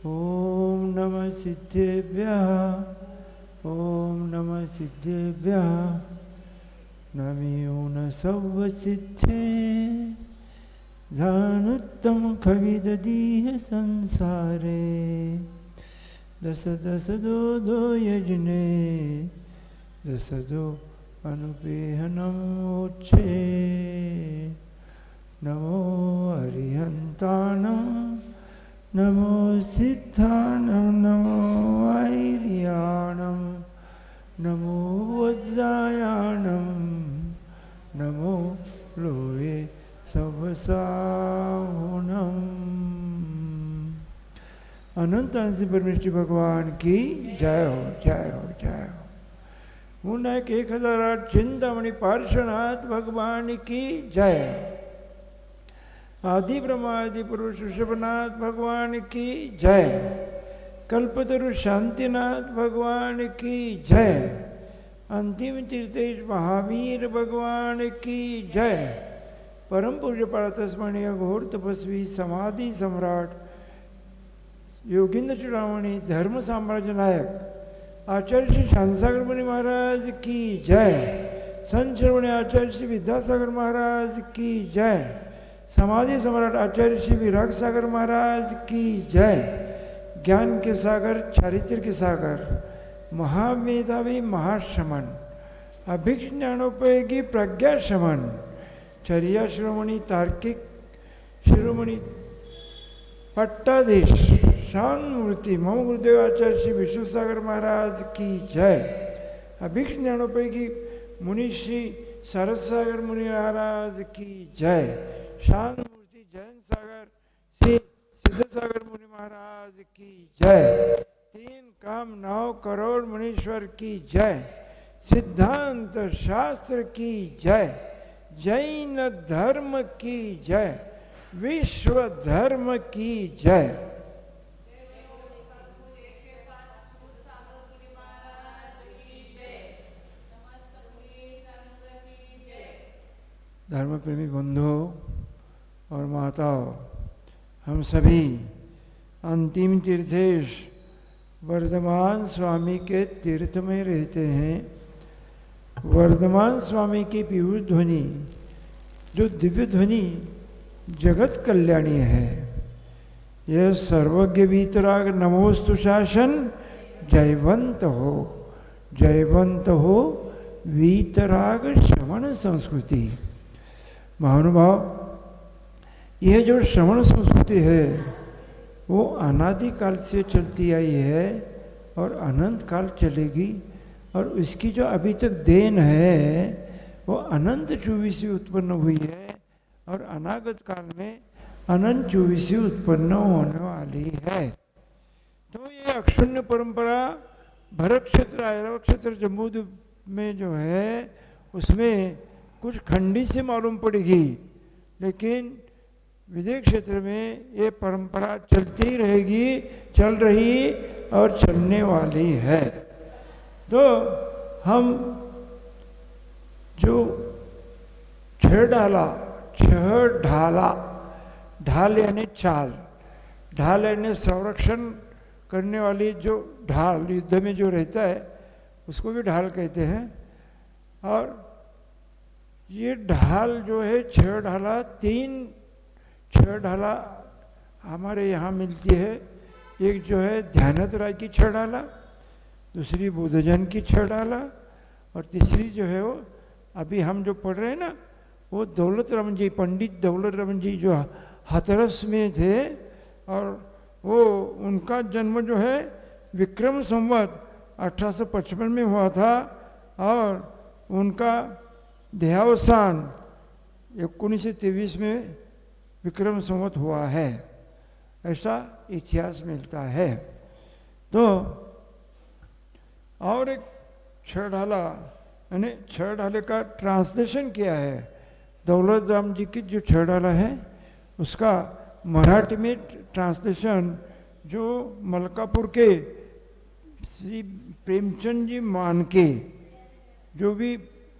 ओम नमः सिद्धेभ्यः। ओम नमः सिद्धेभ्यः। नमो न सर्वसिद्धे ध्यानोत्तम कविदधीह संसारे दस दस दो दो यजने दस दो अनुपेहनमोक्षे नमो अरिहन्ताणं नमो सिद्धाणं नमो ऐर्याणं नमो वज्रायाणं नमो लोये सवसाहुणम्। अनंत श्री परमेश्वर भगवान की जय हो, जय हो, जय हो। मुनायक 1008 चिंतामणि पार्श्वनाथ भगवान की जय। आदि ब्रह्मादि पुरुष ऋषभनाथ भगवान की जय। कल्पतरु शांतिनाथ भगवान की जय। अंतिम तीर्थेश महावीर भगवान की जय। परम पूज्य पार्थस्मरणीय घोर तपस्वी समाधि सम्राट योगींद्र चूड़ामणि धर्म साम्राज्य नायक आचार्य श्री शांतिसागर मुनि महाराज की जय। संत श्रवणी आचार्य श्री विद्यासागर महाराज की जय। समाधि सम्राट आचार्य श्री विराग सागर महाराज की जय। ज्ञान के सागर, चारित्र के सागर, महामेधावी महाश्रमण, अभिक्ष ज्ञानोपयोगी प्रज्ञा श्रमण, चर्या श्रोमणी तार्किक शिरोमणि पट्टाधीश शान मूर्ति मम गुरुदेव आचार्य श्री विश्वसागर महाराज की जय। अभिक्ष ज्ञानोपयोगी मुनि श्री सरस सागर मुनि महाराज की जय। शान मूर्ति जैन सागर श्री सिद्ध सागर मुनि महाराज की जय। 3 काम 9 करोड़ मुनीश्वर की जय। सिद्धांत शास्त्र की जय। जैन धर्म की जय। विश्व धर्म की जय। धर्म प्रेमी बंधुओं और माताओं, हम सभी अंतिम तीर्थेश वर्धमान स्वामी के तीर्थ में रहते हैं। वर्धमान स्वामी की पीयूष ध्वनि, जो दिव्य ध्वनि जगत कल्याणी है, यह सर्वज्ञ वीतराग नमोस्तु शासन जयवंत हो, जयवंत हो वीतराग श्रवण संस्कृति। महानुभाव, यह जो श्रवण संस्कृति है वो अनादिकाल से चलती आई है और अनंत काल चलेगी। और उसकी जो अभी तक देन है वो अनंत 24 उत्पन्न हुई है और अनागत काल में अनंत 24 उत्पन्न होने वाली है। तो ये अक्षुण्य परंपरा भरत क्षेत्र ऐरावत क्षेत्र जम्बूद्वीप में जो है उसमें कुछ खंडी से मालूम पड़ेगी, लेकिन विदेश क्षेत्र में ये परंपरा चलती रहेगी, चल रही और चलने वाली है। तो हम जो छह ढाला, ढाल यानी चाल, ढाल यानी संरक्षण करने वाली जो ढाल युद्ध में जो रहता है उसको भी ढाल कहते हैं। और ये ढाल जो है छह ढाला हमारे यहाँ मिलती है। एक जो है ध्यानत राय की छह ढाला, दूसरी बुद्धजन की छह ढाला और तीसरी जो है वो अभी हम जो पढ़ रहे हैं ना वो दौलत राम जी, पंडित दौलत राम जी जो हाथरस में थे और वो उनका जन्म जो है विक्रम संवत 1855 में हुआ था और उनका देहावसान 1923 में विक्रम संवत हुआ है, ऐसा इतिहास मिलता है। तो और एक छह ढाला यानी छह ढाले का ट्रांसलेशन किया है। दौलत राम जी की जो छह ढाला है उसका मराठी में ट्रांसलेशन जो मलकापुर के श्री प्रेमचंद जी मानके जो भी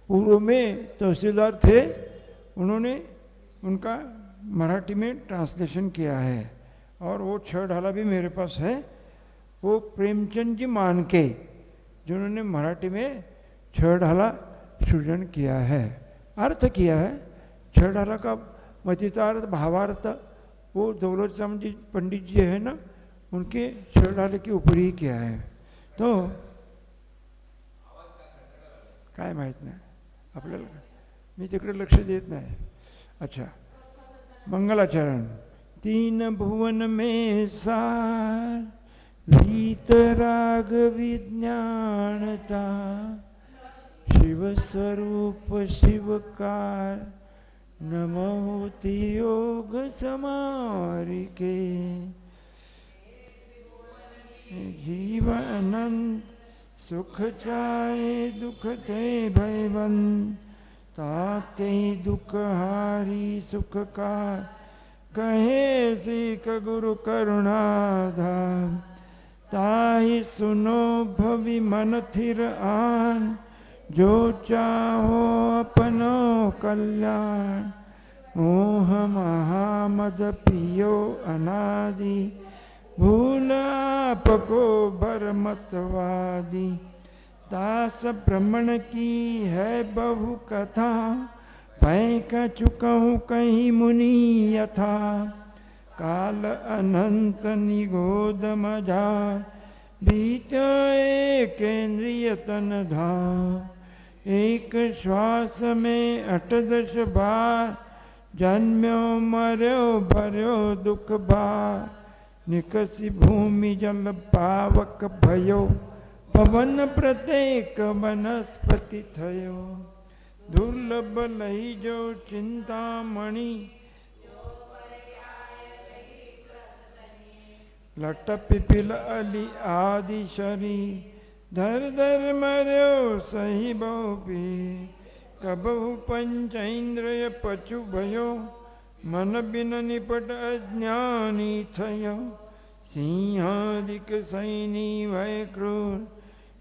पूर्व में तहसीलदार थे उन्होंने उनका मराठी में ट्रांसलेशन किया है और वो 6 ढाला भी मेरे पास है, वो प्रेमचंद जी मान के जिन्होंने मराठी में 6 ढाला सृजन किया है, अर्थ किया है। 6 ढाला का मतितार्थ भावार्थ वो दौलत राम जी पंडित जी है ना, उनके 6 ढाले के ऊपर ही किया है। तो काय माहीत नाही आपल्याला, मी तिकडे लक्ष देत नाही। अच्छा, मंगलाचरण। 3 भुवन में सार वीतराग विज्ञानता, शिव स्वरूप शिवकार, नमोति योग समारिके, जीव अनंत सुख चाहे दुख थे भयवंत, ताते दुख हारी सुख का, कहे सीख गुरु करुणाधाम, ताहि सुनो भवि मन थिर आन, जो चाहो अपनो कल्याण, मोह महामद पियो अनादि, भूल आपको भरमतवादी, दास भ्रमण की है बहु कथा, भय का चुकाऊं कहीं मुनि यथा, काल अनंत निगोद मजा, बीतो एक इंद्रिय तन धाम, एक श्वास में 8-10 बार, जन्म्यो मर्यो भर्यो दुख बार, निकसी भूमि जल पावक भयो, पवन प्रत्येक वनस्पति थयो, दुर्लभ लही जो चिंतामणि, लट पिपिल अली आदि शरी, धर धर मर्यो सही बहु पी, कबहु पंचेन्द्रिय पशु भयो, मन बिन निपट अज्ञानी थयो, सिंहादिक सैनी भय क्रूर,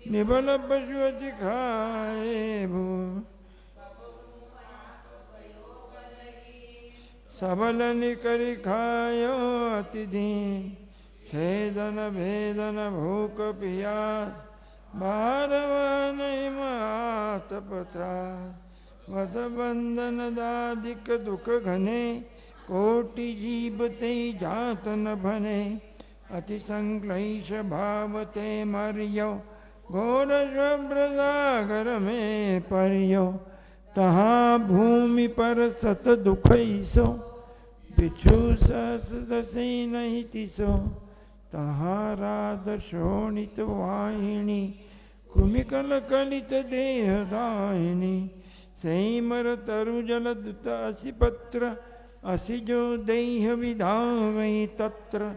निबल पशु अति खाए भूर, सबल निकरि खायो अति दीन, छेदन भेदन भूख पियास, बारवन मात पत्रास, वध बंधन दादिक दुख घने, कोटि जीव ते जात न भने, अति संक्लेश भाव ते मरियो, घोर शुभ्र सागर में परियो, तहाँ भूमि पर सत दुख ईसो, बिच्छू सहस दसे नहीं तिसो, तहाँ राध शोणित वाहिनी, कुमिकल कलित देह दाहिनी, सेमर तरु जल दुत असि पत्र, असि जो देह विधावै तत्र,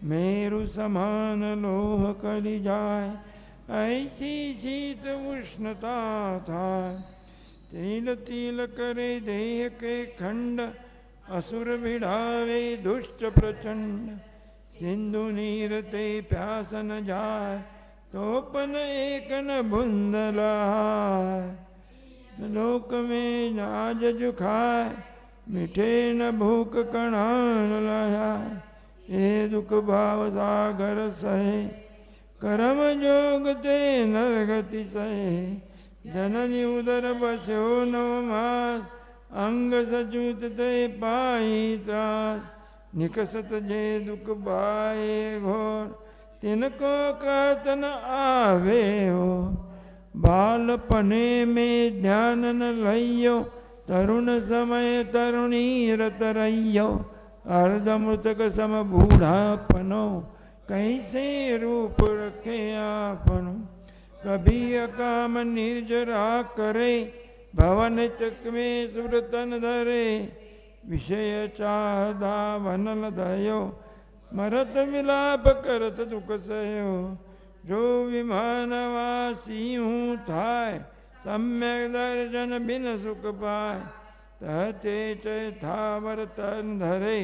मेरु समान लोह कलि जाय, ऐसी शीत उष्णता था, तिल तिल करे देह के खंड, असुर भिड़ावे दुष्ट प्रचंड, सिंधु नीर ते प्यास न जाय, तोपन एक न बुंदला, लोक में नाज जुखाय, मिठे न भूख कणान लाया, ये दुख भाव सागर सहे, कर्म जोग ते नरगति सहे, जननी उदर बस्यो 9 मास, अंग सचूत ते पाई त्रास, निकसत जे दुख बाए घोर, तिनको कहतन आवे हो, बालपने में ध्यान न लइयो, तरुण समय तरुणी रत रहियो, अर्धमृतक सम बूढ़ापनो, कैसे रूप रखे आपनो, कभी अकाम निर्जरा करे, भवन चक में सुरतन धरे, विषय चाहदा वनल दयो, मरत विलाप करत दुख सयो, जो विमानवासी हूँ थाय, सम्यक दर्शन बिन सुख पाय, तहते चैथावर तन धरे,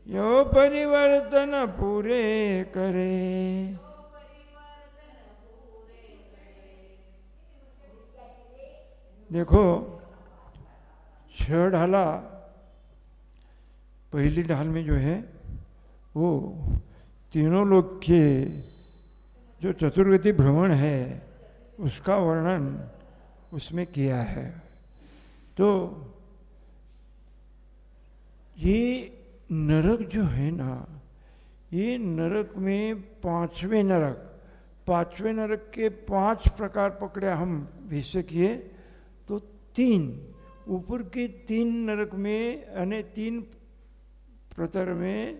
यो परिवर्तन पूरे करे। देखो 6 ढाला, पहली ढाल में जो है वो तीनों लोक के जो चतुर्गति भ्रमण है उसका वर्णन उसमें किया है। तो ये नरक जो है ना, ये नरक में पांचवें नरक के 5 प्रकार पकड़े हम विषय किए तो 3 ऊपर के 3 नरक में यानी 3 प्रतर में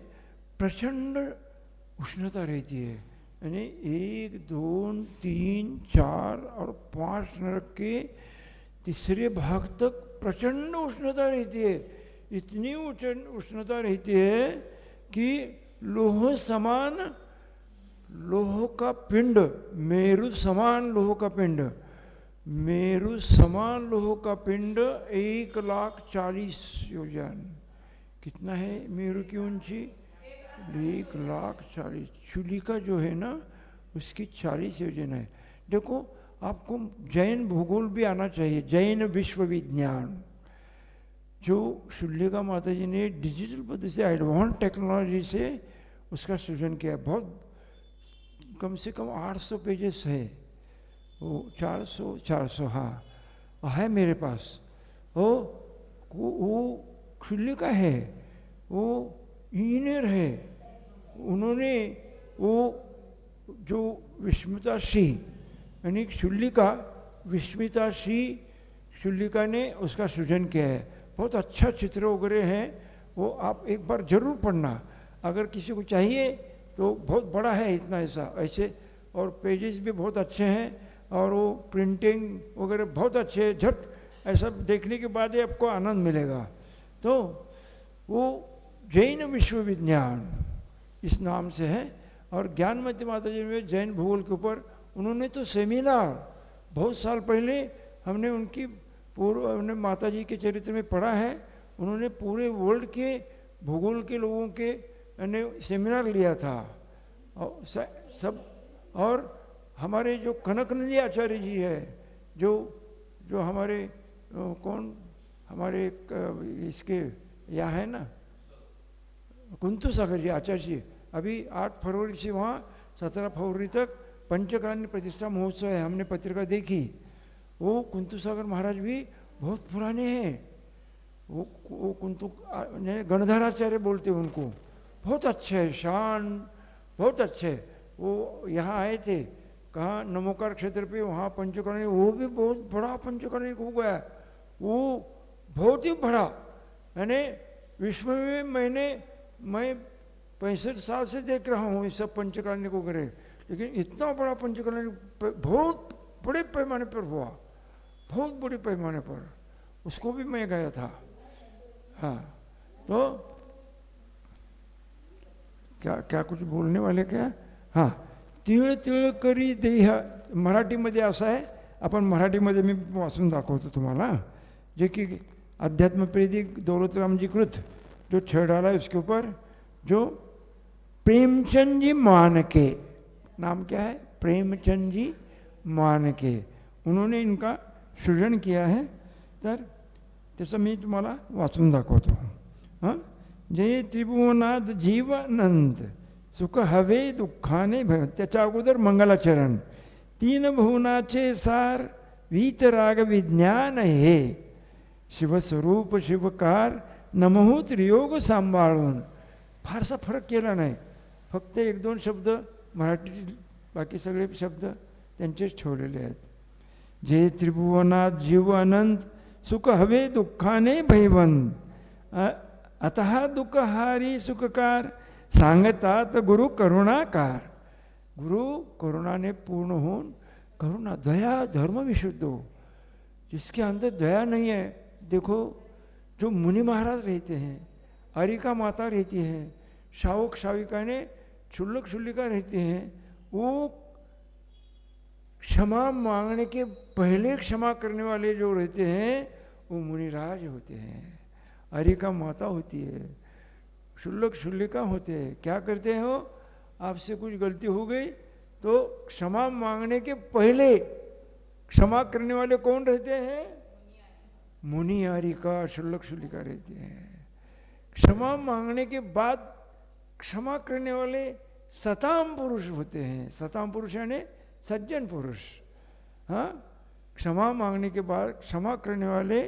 प्रचंड उष्णता रहती है। यानी 1, 2, 3, 4 और 5 नरक के तीसरे भाग तक प्रचंड उष्णता रहती है। इतनी उष्णता रहती है कि लोह का पिंड, मेरु समान लोह का पिंड 1,40,000 योजन। कितना है मेरु की ऊंची? 1,40,000। शूलिका जो है ना उसकी 40 योजन है। देखो आपको जैन भूगोल भी आना चाहिए, जैन विश्व विज्ञान। जो शूलिका माता जी ने डिजिटल पद्धति से एडवांस टेक्नोलॉजी से उसका सृजन किया। बहुत कम से कम 800 पेजेस है वो, 400 हाँ है मेरे पास। वो शूलिका है, वो इंजीनियर है। उन्होंने वो जो विस्मिताश्री यानी शूलिका, विस्मिताश्री शूलिका ने उसका सृजन किया है। बहुत अच्छा चित्र वगैरह है वो, आप एक बार जरूर पढ़ना अगर किसी को चाहिए तो। बहुत बड़ा है इतना ऐसे और पेजेस भी बहुत अच्छे हैं और वो प्रिंटिंग वगैरह बहुत अच्छे है। झट ऐसा देखने के बाद ही आपको आनंद मिलेगा। तो वो जैन विश्वविज्ञान इस नाम से है। और ज्ञानमती माता जी में जैन भूगोल के ऊपर उन्होंने तो सेमिनार बहुत साल पहले हमने उनकी हमने माता जी के चरित्र में पढ़ा है। उन्होंने पूरे वर्ल्ड के भूगोल के लोगों के सेमिनार लिया था और सब। और हमारे जो कनकनंदी आचार्य जी है, जो हमारे कौन हमारे इसके यहाँ है ना, कुंतु सागर जी आचार्य जी, अभी 8 फरवरी से वहाँ 17 फरवरी तक पंचकान्य प्रतिष्ठा महोत्सव है। हमने पत्रिका देखी। वो कुंतु सागर महाराज भी बहुत पुराने हैं। वो कुंतु गणधराचार्य बोलते हैं उनको। बहुत अच्छे है, शान बहुत अच्छे। वो यहाँ आए थे, कहाँ नमोकार क्षेत्र पे, वहाँ पंचकर्णी, वो भी बहुत बड़ा पंचकर्णी हो गया। वो बहुत ही बड़ा, यानी विश्व में मैं 65 साल से देख रहा हूँ इस सब पंचकर्णी को करे, लेकिन इतना बड़ा पंचकर्णी बहुत बड़े पैमाने पर हुआ, बहुत बड़े पैमाने पर। उसको भी मैं गया था। हाँ, तो क्या कुछ बोलने वाले क्या? हां, तिळ तिळ करी देह, मराठीमध्ये असं आहे, आपण मराठीमध्ये मी वाचून दाखवतो तुम्हाला, जे की अध्यात्म प्रेरित दौलतरामजी कृत जो छेड़ाला उसके ऊपर, जो प्रेमचंद जी मानके, नाम क्या है, प्रेमचंद जी मानके, उन्होंने इनका सृजन किया है। तर त्याचं मी तुम्हाला वाचून दाखवतो। हां, जय त्रिभुवनाथ जीवानंद सुख हवे दुःखाने भव, त्याच्या अगोदर मंगलाचरण। 3 भुवनाचे सार वीतराग विज्ञान हे, शिवस्वरूप शिवकार नमो त्रियोग सांभाळून। फारसा फरक केला नाही, फक्त 1-2 शब्द मराठी, बाकी सगळे शब्द त्यांचेच ठेवलेले आहेत। जे त्रिभुवनात जीव अनंत सुख हवे दुःखाने भयवंत, अतः दुःखहारी सुखकार सांगतात गुरु करुणाकार। गुरु करुणाने पूर्ण होऊन, करुणा दया धर्म विशुद्ध हो, जिसके अंदर दया नहीं है। देखो जो मुनि महाराज रहते हैं, अरिका माता रहती है, शावक शाविकाएं क्षुल्लक क्षुल्लिका रहते हैं, वो क्षमा मांगने के पहले क्षमा करने वाले जो रहते हैं वो मुनिराज होते हैं, अरिका माता होती है, क्षुल्लक क्षुल्लिका होते हैं। क्या करते हो, आपसे कुछ गलती हो गई तो क्षमा मांगने के पहले क्षमा करने वाले कौन रहते हैं, मुनि अरिका क्षुल्लक क्षुल्लिका रहते हैं। क्षमा मांगने के बाद क्षमा करने वाले सताम पुरुष होते हैं। सताम पुरुष यानी सज्जन पुरुष। हाँ, क्षमा मांगने के बाद क्षमा करने वाले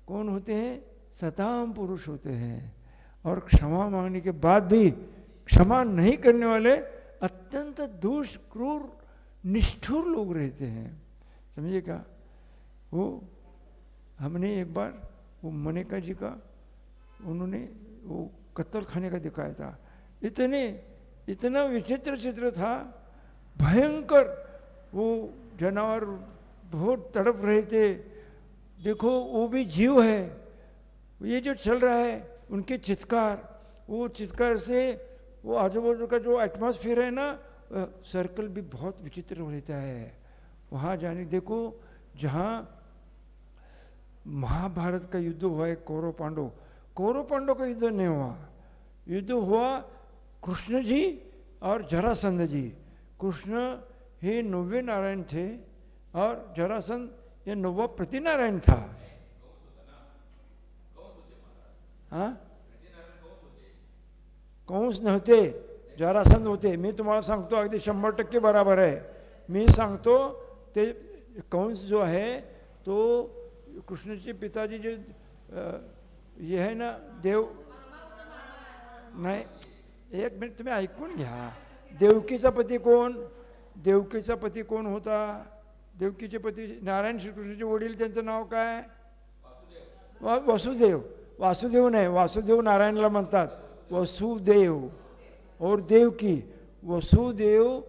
कौन होते हैं? सताम पुरुष होते हैं। और क्षमा मांगने के बाद भी क्षमा नहीं करने वाले अत्यंत दुष्ट, क्रूर, निष्ठुर लोग रहते हैं। समझिए क्या? वो हमने एक बार वो मनेका जी का उन्होंने वो कत्ल खाने का दिखाया था। इतना विचित्र चित्र था, भयंकर। वो जानवर बहुत तड़प रहे थे। देखो वो भी जीव है, ये जो चल रहा है उनके चित्कार, वो चित्कार से वो आजू बाजू का जो एटमॉस्फेयर है ना, सर्कल भी बहुत विचित्र रहता है। वहाँ जाने देखो जहाँ महाभारत का युद्ध हुआ है, कौरव पांडव का युद्ध नहीं हुआ। युद्ध हुआ कृष्ण जी और जरासंध जी। कृष्ण हे 90 नारायण थे और जरासंध ये 90 प्रतिनारायण था। हाँ, कंस नव्हते, जरासंध होते। मी तुम्हाला सांगतो अगदी 100% बराबर आहे। मी सांगतो ते कंस जो आहे तो कृष्णाचे पिताजी जे हे आहे ना देव, नाही एक मिनिट तुम्ही ऐकून घ्या। देवकीचा पती कोण? देवकीचा पती कोण होता? देवकीचे पती नारायण श्रीकृष्णाचे वडील, त्यांचं नाव काय? वसुदेव। वासुदेव नाही, वासुदेव नारायणला म्हणतात, वसुदेव और देवकी। वसुदेव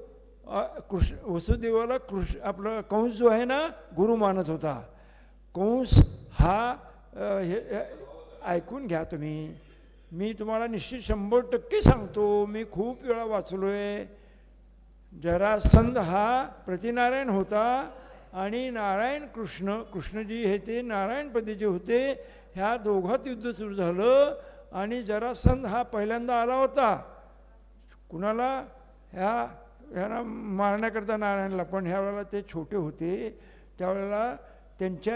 कृष्ण, वसुदेवाला कृष्ण आपलं कंस जो आहे ना गुरु मानत होता। कंस हा ऐकून घ्या तुम्ही, मी तुम्हाला निश्चित 100% सांगतो, मी खूप वेळा वाचलोय। जरासंध हा प्रतिनारायण होता आणि नारायण कृष्णजी हे ते नारायणपदीचे होते। ह्या दोघात युद्ध सुरू झालं आणि जरासंध हा पहिल्यांदा आला होता कुणाला? ह्याला मारण्याकरता नारायणला। पण ह्या वेळेला ते छोटे होते, त्यावेळेला त्यांच्या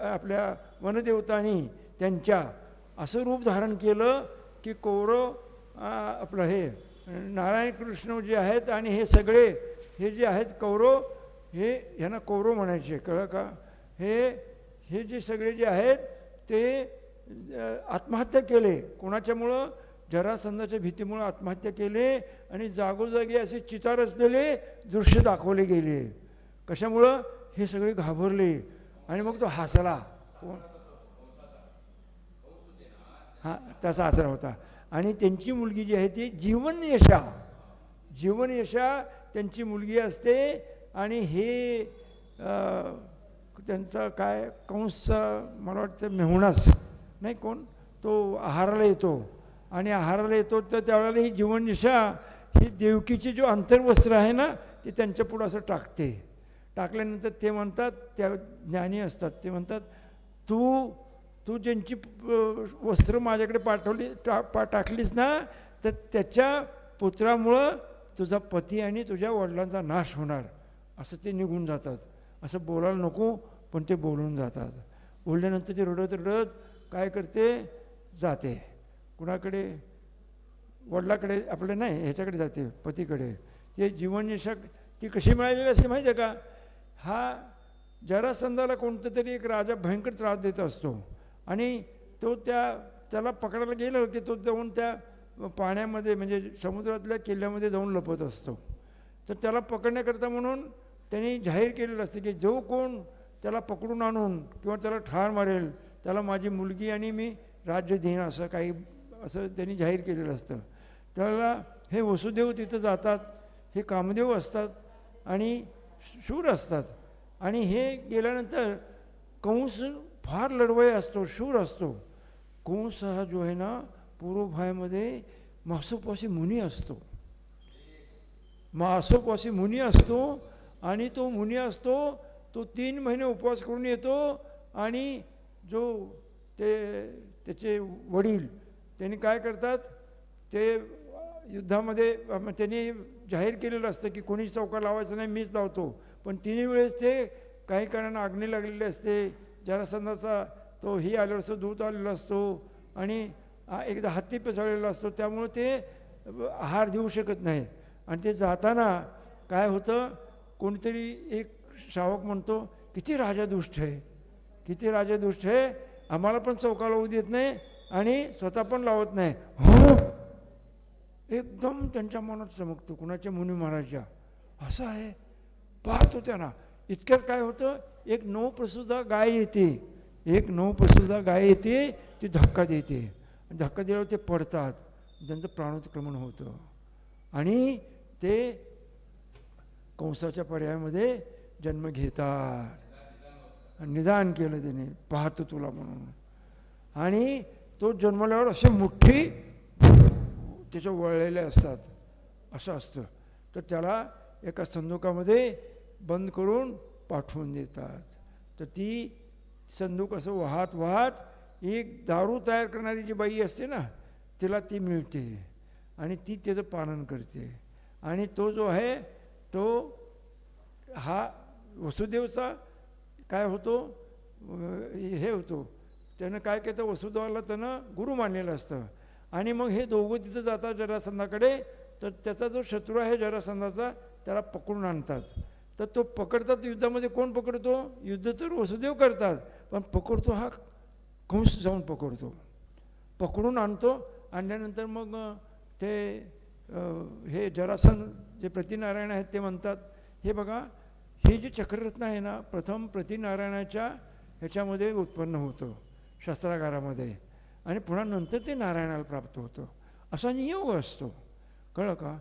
आपल्या वनदेवतांनी त्यांच्या असं रूप धारण केलं की कौरव आपलं हे नारायण कृष्ण जे आहेत आणि हे सगळे हे जे आहेत कौरव, हे ह्यांना कौरव म्हणायचे, कळलं का? हे जे सगळे जे आहेत ते आत्महत्या केले। कोणाच्यामुळं? जरासंधाच्या भीतीमुळं आत्महत्या केले आणि जागोजागी असे चिता रचलेले दृश्य दाखवले गेले। कशामुळं? हे सगळे घाबरले आणि मग तो हसला। कोण? हां, त्याचा आसरा होता। आणि त्यांची मुलगी जी आहे ती जीवनयशा त्यांची मुलगी असते। आणि हे त्यांचा काय कंसचा मला वाटतं मेहुणाच नाही कोण, तो आहाराला येतो आणि आहाराला येतो तर त्यावेळेला ही जीवनयशा ही देवकीचे जो अंतर्वस्त्र आहे ना ते त्यांच्या पुढं असं टाकल्यानंतर ते म्हणतात, त्या ज्ञानी असतात, ते म्हणतात तू ज्यांची वस्त्र माझ्याकडे टाकलीस ना तर त्याच्या पुत्रामुळं तुझा पती आणि तुझ्या वडिलांचा नाश होणार, असं ते निघून जातात। असं बोलायला नको पण ते बोलून जातात। बोलल्यानंतर ते रडत काय करते, जाते कुणाकडे? वडिलाकडे आपले नाही, ह्याच्याकडे जाते, पतीकडे। ते जीवनयशा ती कशी मिळालेली असते माहिती आहे का? हा जरासंधाला कोणतं तरी एक राजा भयंकर त्रास देत असतो आणि तो त्याला पकडायला गेलं की तो जाऊन त्या पाण्यामध्ये म्हणजे समुद्रातल्या किल्ल्यामध्ये जाऊन लपत असतो। तर त्याला पकडण्याकरता म्हणून त्यांनी जाहीर केलेलं असतं की जो कोण त्याला पकडून आणून किंवा त्याला ठार मारेल त्याला माझी मुलगी आणि मी राज्य देईन, असं काही असं त्यांनी जाहीर केलेलं असतं। त्याला हे वसुदेव तिथं जातात, हे कामदेव असतात आणि शूर असतात। आणि हे गेल्यानंतर कंस फार लढवय असतो, शूर असतो। कंस हा जो आहे ना पूर्वभायमध्ये मासोपासी मुनी असतो आणि तो मुनी असतो, तो 3 महिने उपवास करून येतो आणि जो त्याचे वडील त्यांनी काय करतात, ते युद्धामध्ये त्यांनी जाहीर केलेलं असतं की कोणी चौका लावायचं नाही, मीच लावतो। पण 3 वेळेस ते काही कारणानं आग्नी लागलेली असते, जरासंधाचा तो ही आलेला असतो, दूत आलेला असतो आणि एकदा हत्ती पेचाळलेला असतो, त्यामुळे ते आहार देऊ शकत नाहीत. आणि ते जाताना काय होतं, कोणीतरी एक श्रावक म्हणतो, किती राजा दुष्ट आहे, किती राजा दुष्ट आहे, आम्हाला पण चौका लावू देत नाही आणि स्वतः पण लावत नाही. हो, एकदम त्यांच्या मनात चमकतं, कुणाच्या मुनी महाराजच्या. असं आहे, पाहतो त्यांना. इतक्यात काय होतं, एक नवप्रसूदा गाय येते, एक नवप्रसूदा गाय येते, ती धक्का देते. धक्का दिल्यावर ते पडतात, त्यांचं प्राणोत्क्रमण होतं आणि ते कंसाच्या पर्यायामध्ये जन्म घेतात. निदान केलं त्याने, पाहतो तुला म्हणून. आणि तो जन्मल्यावर असे मुठ्ठी त्याच्या वळलेले असतात, असं असतं. तर त्याला एका संदुकामध्ये बंद करून पाठवून देतात. तर ती संदूक असं वाहत वाहत एक दारू तयार करणारी जी बाई असते ना, तिला ती मिळते आणि ती त्याचं पालन करते. आणि तो जो आहे तो हा वसुदेवचा काय होतो, हे होतो, त्यानं काय केलं, वसुदेवाला त्यानं गुरु मानलेलं असतं. आणि मग हे दोघं तिथं जातात जरासंधाकडे. तर त्याचा जो शत्रू आहे जरासंधाचा, त्याला पकडून आणतात. तर तो पकडतात, युद्धामध्ये कोण पकडतो, युद्ध तर वसुदेव करतात, पण पकडतो हा कंस जाऊन पकडतो, पकडून आणतो. आणल्यानंतर मग ते हे जरासंध जे प्रतिनारायण आहेत ते म्हणतात, हे बघा, हे जे चक्ररत्न आहे ना, प्रथम प्रतिनारायणाच्या ह्याच्यामध्ये उत्पन्न होतं, शस्त्रागारामध्ये, आणि पुन्हा नंतर ते नारायणाला प्राप्त होतं. असा नियोग असतो, कळलं का?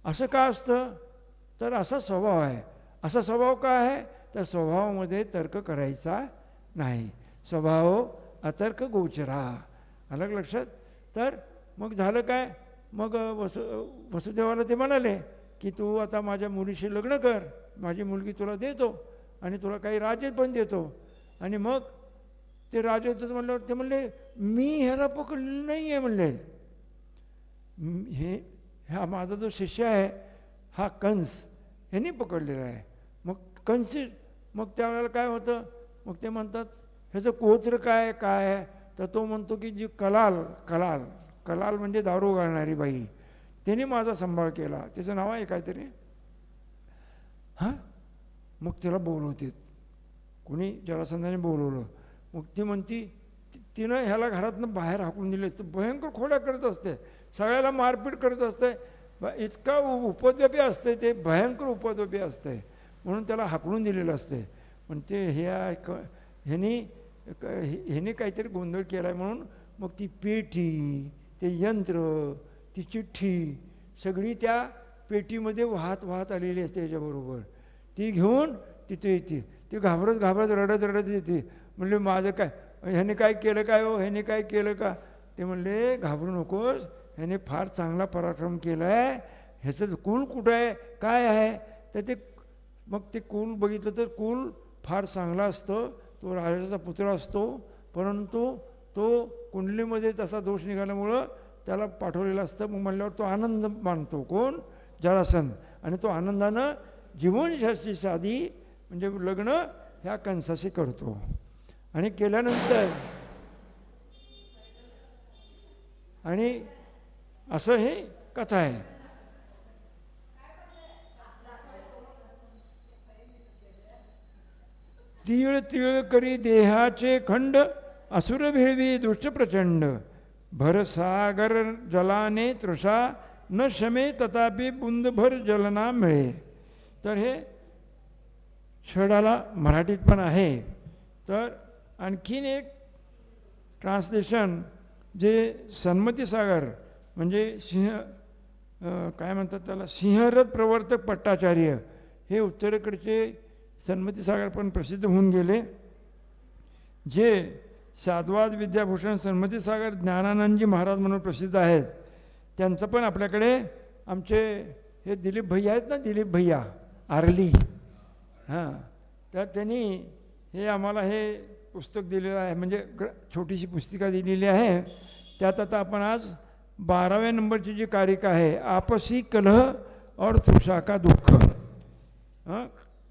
असं का असतं, तर असा स्वभाव आहे. असा स्वभाव काय आहे, तर स्वभावामध्ये तर्क करायचा नाही, स्वभाव अतर्क गोचरा. अलग लक्षात. तर मग झालं काय, मग वसुदेवाला ते म्हणाले की तू आता माझ्या मुलीशी लग्न कर, माझी मुलगी तुला देतो आणि तुला काही राज्य पण देतो. आणि मग ते राजे होतं म्हणल्यावर ते म्हणले, मी ह्याला पकडलेलं नाही आहे म्हणले, हा माझा जो शिष्य आहे हा कंस, ह्याने पकडलेला आहे. मग कंस, मग त्यावेळेला काय होतं, मग ते म्हणतात ह्याचं कोत्र काय काय आहे, तर तो म्हणतो की जी कलाल कलाल कलाल म्हणजे दारू घालणारी बाई, त्याने माझा सांभाळ केला, त्याचं नाव आहे काहीतरी. हां, मग त्याला बोलवतात, कोणी जरासंधाने बोलवलं. मग ती म्हणती, तिनं ह्याला घरातनं बाहेर हाकून दिले असते, भयंकर खोड्या करत असते, सगळ्याला मारपीट करत असते, इतका उपद्व्यापी असते, ते भयंकर उपद्व्यापी असते, म्हणून त्याला हाकलून दिलेलं असते. पण ते ह्याने काहीतरी गोंधळ केला आहे म्हणून मग ती पेटी, ते यंत्र, ती चिठ्ठी सगळी त्या पेटीमध्ये वाहत वाहत आलेली असते याच्याबरोबर. ती घेऊन तिथे येते, ती घाबरत घाबरत रडत रडत येते. म्हणले माझं काय, ह्याने काय केलं काय हो, ह्याने काय केलं का. ते म्हणले घाबरू नकोस, ह्याने फार चांगला पराक्रम केला आहे, ह्याचं कुल कुठं आहे काय आहे. तर ते मग ते कुल बघितलं तर कुल फार चांगला असतं, तो राजाचा पुत्र असतो, परंतु तो कुंडलीमध्ये तसा दोष निघाल्यामुळं त्याला पाठवलेला असतं. मग म्हणल्यावर तो आनंद मानतो, कोण, जरासंध. आणि तो आनंदानं जीवनशास्त्री साधी म्हणजे लग्न ह्या कंसाशी करतो. आणि केल्यानंतर आणि असं हे कथा आहे. तीळ तीळ करी देहाचे खंड, असुर भिळवी दुष्ट प्रचंड, भरसागर जलाने तृषा न शमे, तथापि बुंदभर जलना मिळे. तर हे छडाला मराठीत पण आहे. तर आणखीन एक ट्रान्सलेशन जे सन्मतीसागर म्हणजे काय म्हणतात त्याला, सिंहरथ प्रवर्तक पट्टाचार्य, हे उत्तरेकडचे सन्मतीसागर पण प्रसिद्ध होऊन गेले. जे साधवाद विद्याभूषण सन्मतीसागर ज्ञानानंदजी महाराज म्हणून प्रसिद्ध आहेत, त्यांचं पण आपल्याकडे आमचे हे दिलीप भैया आहेत ना, दिलीप भैया आरली, हां, तर त्यांनी हे आम्हाला हे पुस्तक दिलेलं आहे, म्हणजे छोटीशी पुस्तिका दिलेली आहे. त्यात आता आपण आज 12व्या नंबरची जी कारिका आहे, आपसी कलह और तृषा का दुःख. हां,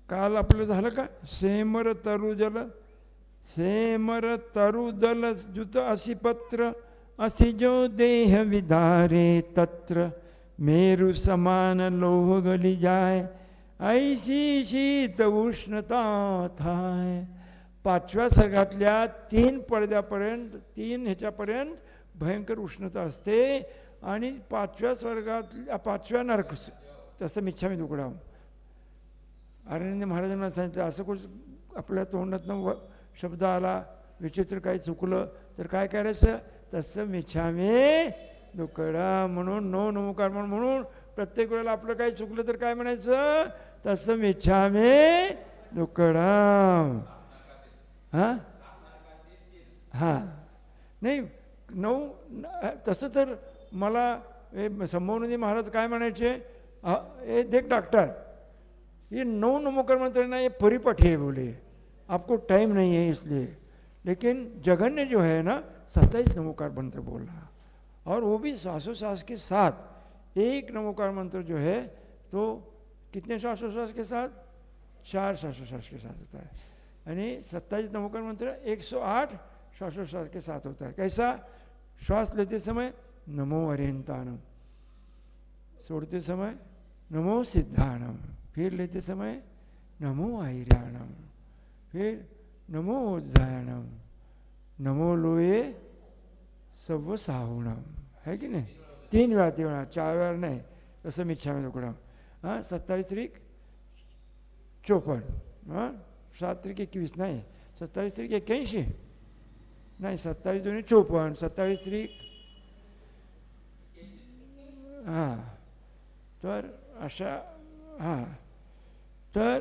काल आपलं झालं का, सेमर तरुदल जुत अशी पत्र असि जो देह विदारे तत्र मेरु समान लोह गली जाय ऐसी शीत उष्णता थाय. 5व्या सर्गातल्या 3 पडद्यापर्यंत 3 ह्याच्यापर्यंत भयंकर उष्णता असते आणि 5व्या स्वर्गातल्या 5व्या नरक तसं मिच्छामी दुकडाम. अरविंद महाराजांना सांगितलं असं कुठं आपल्या तोंडातनं शब्द आला विचित्र काही चुकलं तर काय करायचं, तसं मिच्छामी दुकडा म्हणून नो नमोकार म्हणून प्रत्येक वेळेला आपलं काही चुकलं तर काय म्हणायचं, तसं मिच्छामी दुकडा. हां हां नाही 9 तसं तर मला संभवनंदी महाराज काय म्हणायचे, ए देख डॉक्टर ये 9 नमोकार मंत्र ना ये परिपाठी है बोले, आपको टाइम नहीं है इसलिए. लेकिन जगन ने जो है ना 27 नमोकार मंत्र बोला और वो भी श्वासोश्वास के साथ. एक नमोकार मंत्र जो है तो कितने श्वासोश्वास के साथ, 4 श्वासोश्वास के साथ होता है. यानी 27 नमोकार मंत्र 108 श्वासोश्वास के साथ होता है. कैसा, श्वास लेते समय नमो अरिहंतानम, छोड़ते समय नमो सिद्धानम, फिर लेते समय नमो आयर्याणम, फिर नमो उज्जायणम, नमो लोये सव्व साहुणम. है की नाही, 3 वेळा 3 वेळा 4 वेळा नाही, तसं मिच्छामी दुकडम. 27 त्रिक 54, 7 त्रिक 21 नाही, 27 त्रिक 81 नाही, 27 दोन्ही 54, 27 त्रिक हां. तर अशा हां, तर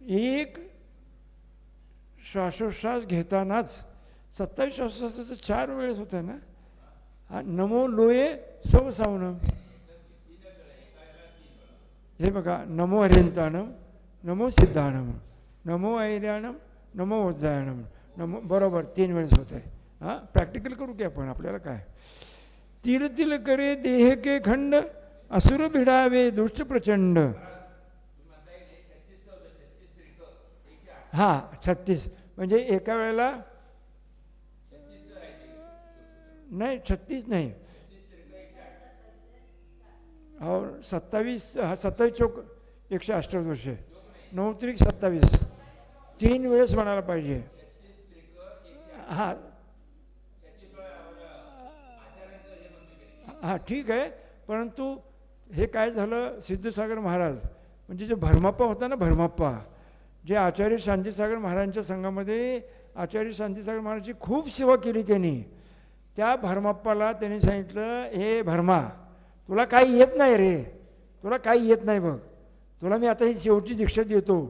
एक श्वासोश्वास घेतानाच 27 श्वासोश्वासाचं 4 वेळेस होतं ना. नमो लोये सव सावनम, हे बघा, नमो हरियंतानम, नमो सिद्धानम, नमो ऐर्याणम, नमो उज्जायणम, नमो, बरोबर 3 वेळेस होत आहे. हां, प्रॅक्टिकल करू की आपण, आपल्याला काय. तिर तील करे देह के खंड, असुर भिडावे दुष्ट प्रचंड. हां 36 म्हणजे एका वेळेला नाही, 36 नाही, और 27 चौक 128, 9 त्रिक 27, 3 वेळेस म्हणायला पाहिजे. हां हां ठीक आहे, परंतु हे काय झालं, सिद्धसागर महाराज म्हणजे जो भरमाप्पा होता ना, भरमाप्पा जे आचार्य शांतीसागर महाराजांच्या संघामध्ये आचार्य शांतीसागर महाराजांची खूप सेवा केली त्यांनी. त्या भरमाप्पाला त्यांनी सांगितलं, हे भरमा तुला काही येत नाही रे, तुला काही येत नाही बघ, तुला मी आता ही शेवटची दीक्षा देतो.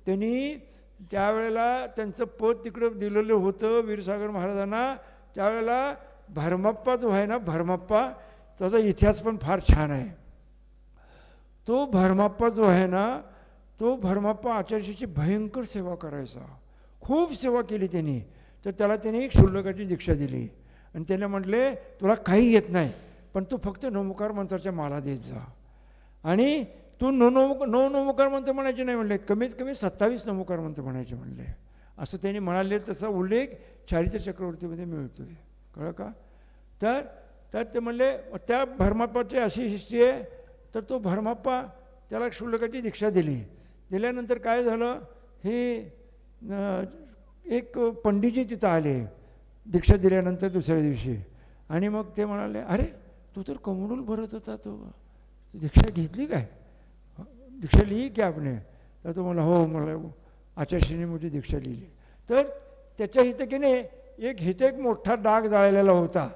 त्यांनी त्यावेळेला त्यांचं पद तिकडं दिलेलं होतं वीरसागर महाराजांना. त्यावेळेला भरमाप्पा जो आहे ना, भरमाप्पा त्याचा इतिहास पण फार छान आहे. तो भरमाप्पा जो आहे ना, तो भरमाप्पा आचार्याची भयंकर सेवा करायचा, खूप सेवा केली त्यांनी. तर त्याला त्यांनी क्षुल्लकाची दीक्षा दिली आणि त्याला म्हटले, तुला काही येत नाही पण तू फक्त नमोकार मंत्राच्या माला देत जा आणि तू नमोकार मंत्र म्हणायचे नाही म्हणले, कमीत कमी 27 नमोकार मंत्र म्हणायचे म्हणले. असं त्यांनी म्हणाले. तसा उल्लेख चारित्र चक्रवर्तीमध्ये मिळतोय, कळलं का. तर ते म्हणले, त्या भरमाप्पाची अशी हिस्ट्री आहे. तर तो भरमाप्पा त्याला क्षुल्लकाची दीक्षा दिल्यानंतर काय झालं, हे एक पंडितजी तिथं आले दीक्षा दिल्यानंतर दुसऱ्या दिवशी, आणि मग ते म्हणाले, अरे तू तर कमळूल भरत होता, तो दीक्षा घेतली काय, दीक्षा लिही की आपने. तर तो मला, हो मला आचार्यश्रीने मोठी दीक्षा लिहिली. तर त्याच्या इथं की नाही एक मोठा डाग जाळलेला होता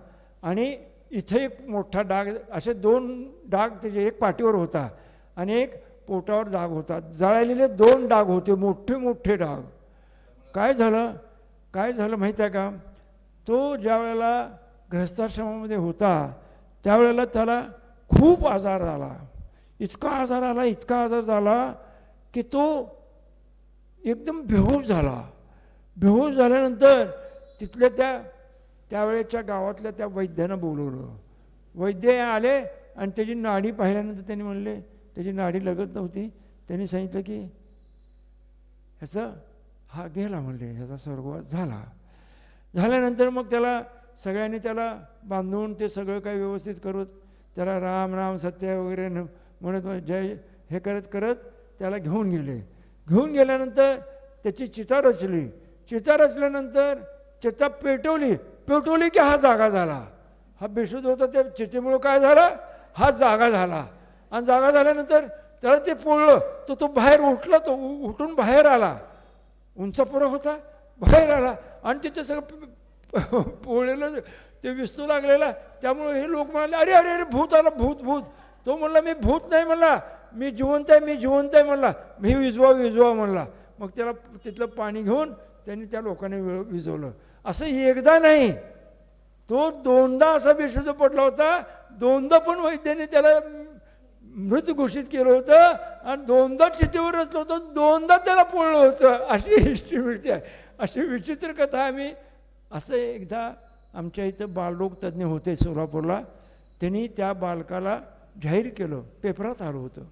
आणि इथे एक मोठा डाग, असे 2 डाग त्याचे, एक पाठीवर होता आणि एक पोटावर डाग होता. जळलेले 2 डाग होते, मोठे मोठे डाग. काय झालं माहीत आहे का, तो ज्या वेळेला गृहस्थाश्रमामध्ये होता त्यावेळेला त्याला खूप आजार झाला, इतका आजार झाला की तो एकदम बेहोश झाला. बेहोश झाल्यानंतर तिथल्या त्यावेळेच्या गावातल्या त्या वैद्यांना बोलवलं. वैद्य आले आणि त्याची नाडी पाहिल्यानंतर त्यांनी म्हणले, त्याची नाडी लगत नव्हती. त्यांनी सांगितलं की ह्याचा हा गेला म्हणले, ह्याचा स्वर्गवास झाल्यानंतर मग त्याला सगळ्यांनी त्याला बांधून ते सगळं काही व्यवस्थित करत त्याला राम राम सत्य वगैरे म्हणत जय हे करत करत त्याला घेऊन गेले. घेऊन गेल्यानंतर त्याची चिता रचली. चिता रचल्यानंतर चिता पेटवली की हा जागा झाला. हा बेशुद्ध होता त्या चितेमुळं काय झाला, हा जागा झाला. आणि जागा झाल्यानंतर त्याला ते पोळलं तर तो बाहेर उठला. तो उठून बाहेर आला. उंचापुरा होता, बाहेर आला आणि तिथे सगळं पोळलेलं ते विस्तू लागलेला. त्यामुळे हे लोक म्हणाले अरे अरे अरे भूत आला, भूत भूत. तो म्हणला मी भूत नाही म्हणला, मी जिवंत आहे म्हणला, मी विजवा म्हणला. मग त्याला तिथलं पाणी घेऊन त्यांनी त्या लोकांनी विजवलं. असं एकदा नाही, तो दोनदा असा बेशुद्ध पडला होता. दोनदा पण वैद्याने त्याला मृत घोषित केलं होतं आणि दोनदा चितेवर रचलं होतं, दोनदा त्याला पोळलं होतं. अशी हिस्ट्री मिळते आहे. अशी विचित्र कथा आम्ही असं एकदा आमच्या इथं बालरोग तज्ज्ञ होते सोलापूरला. त्यांनी त्या बालकाला जाहीर केलं, पेपरात आलं होतं,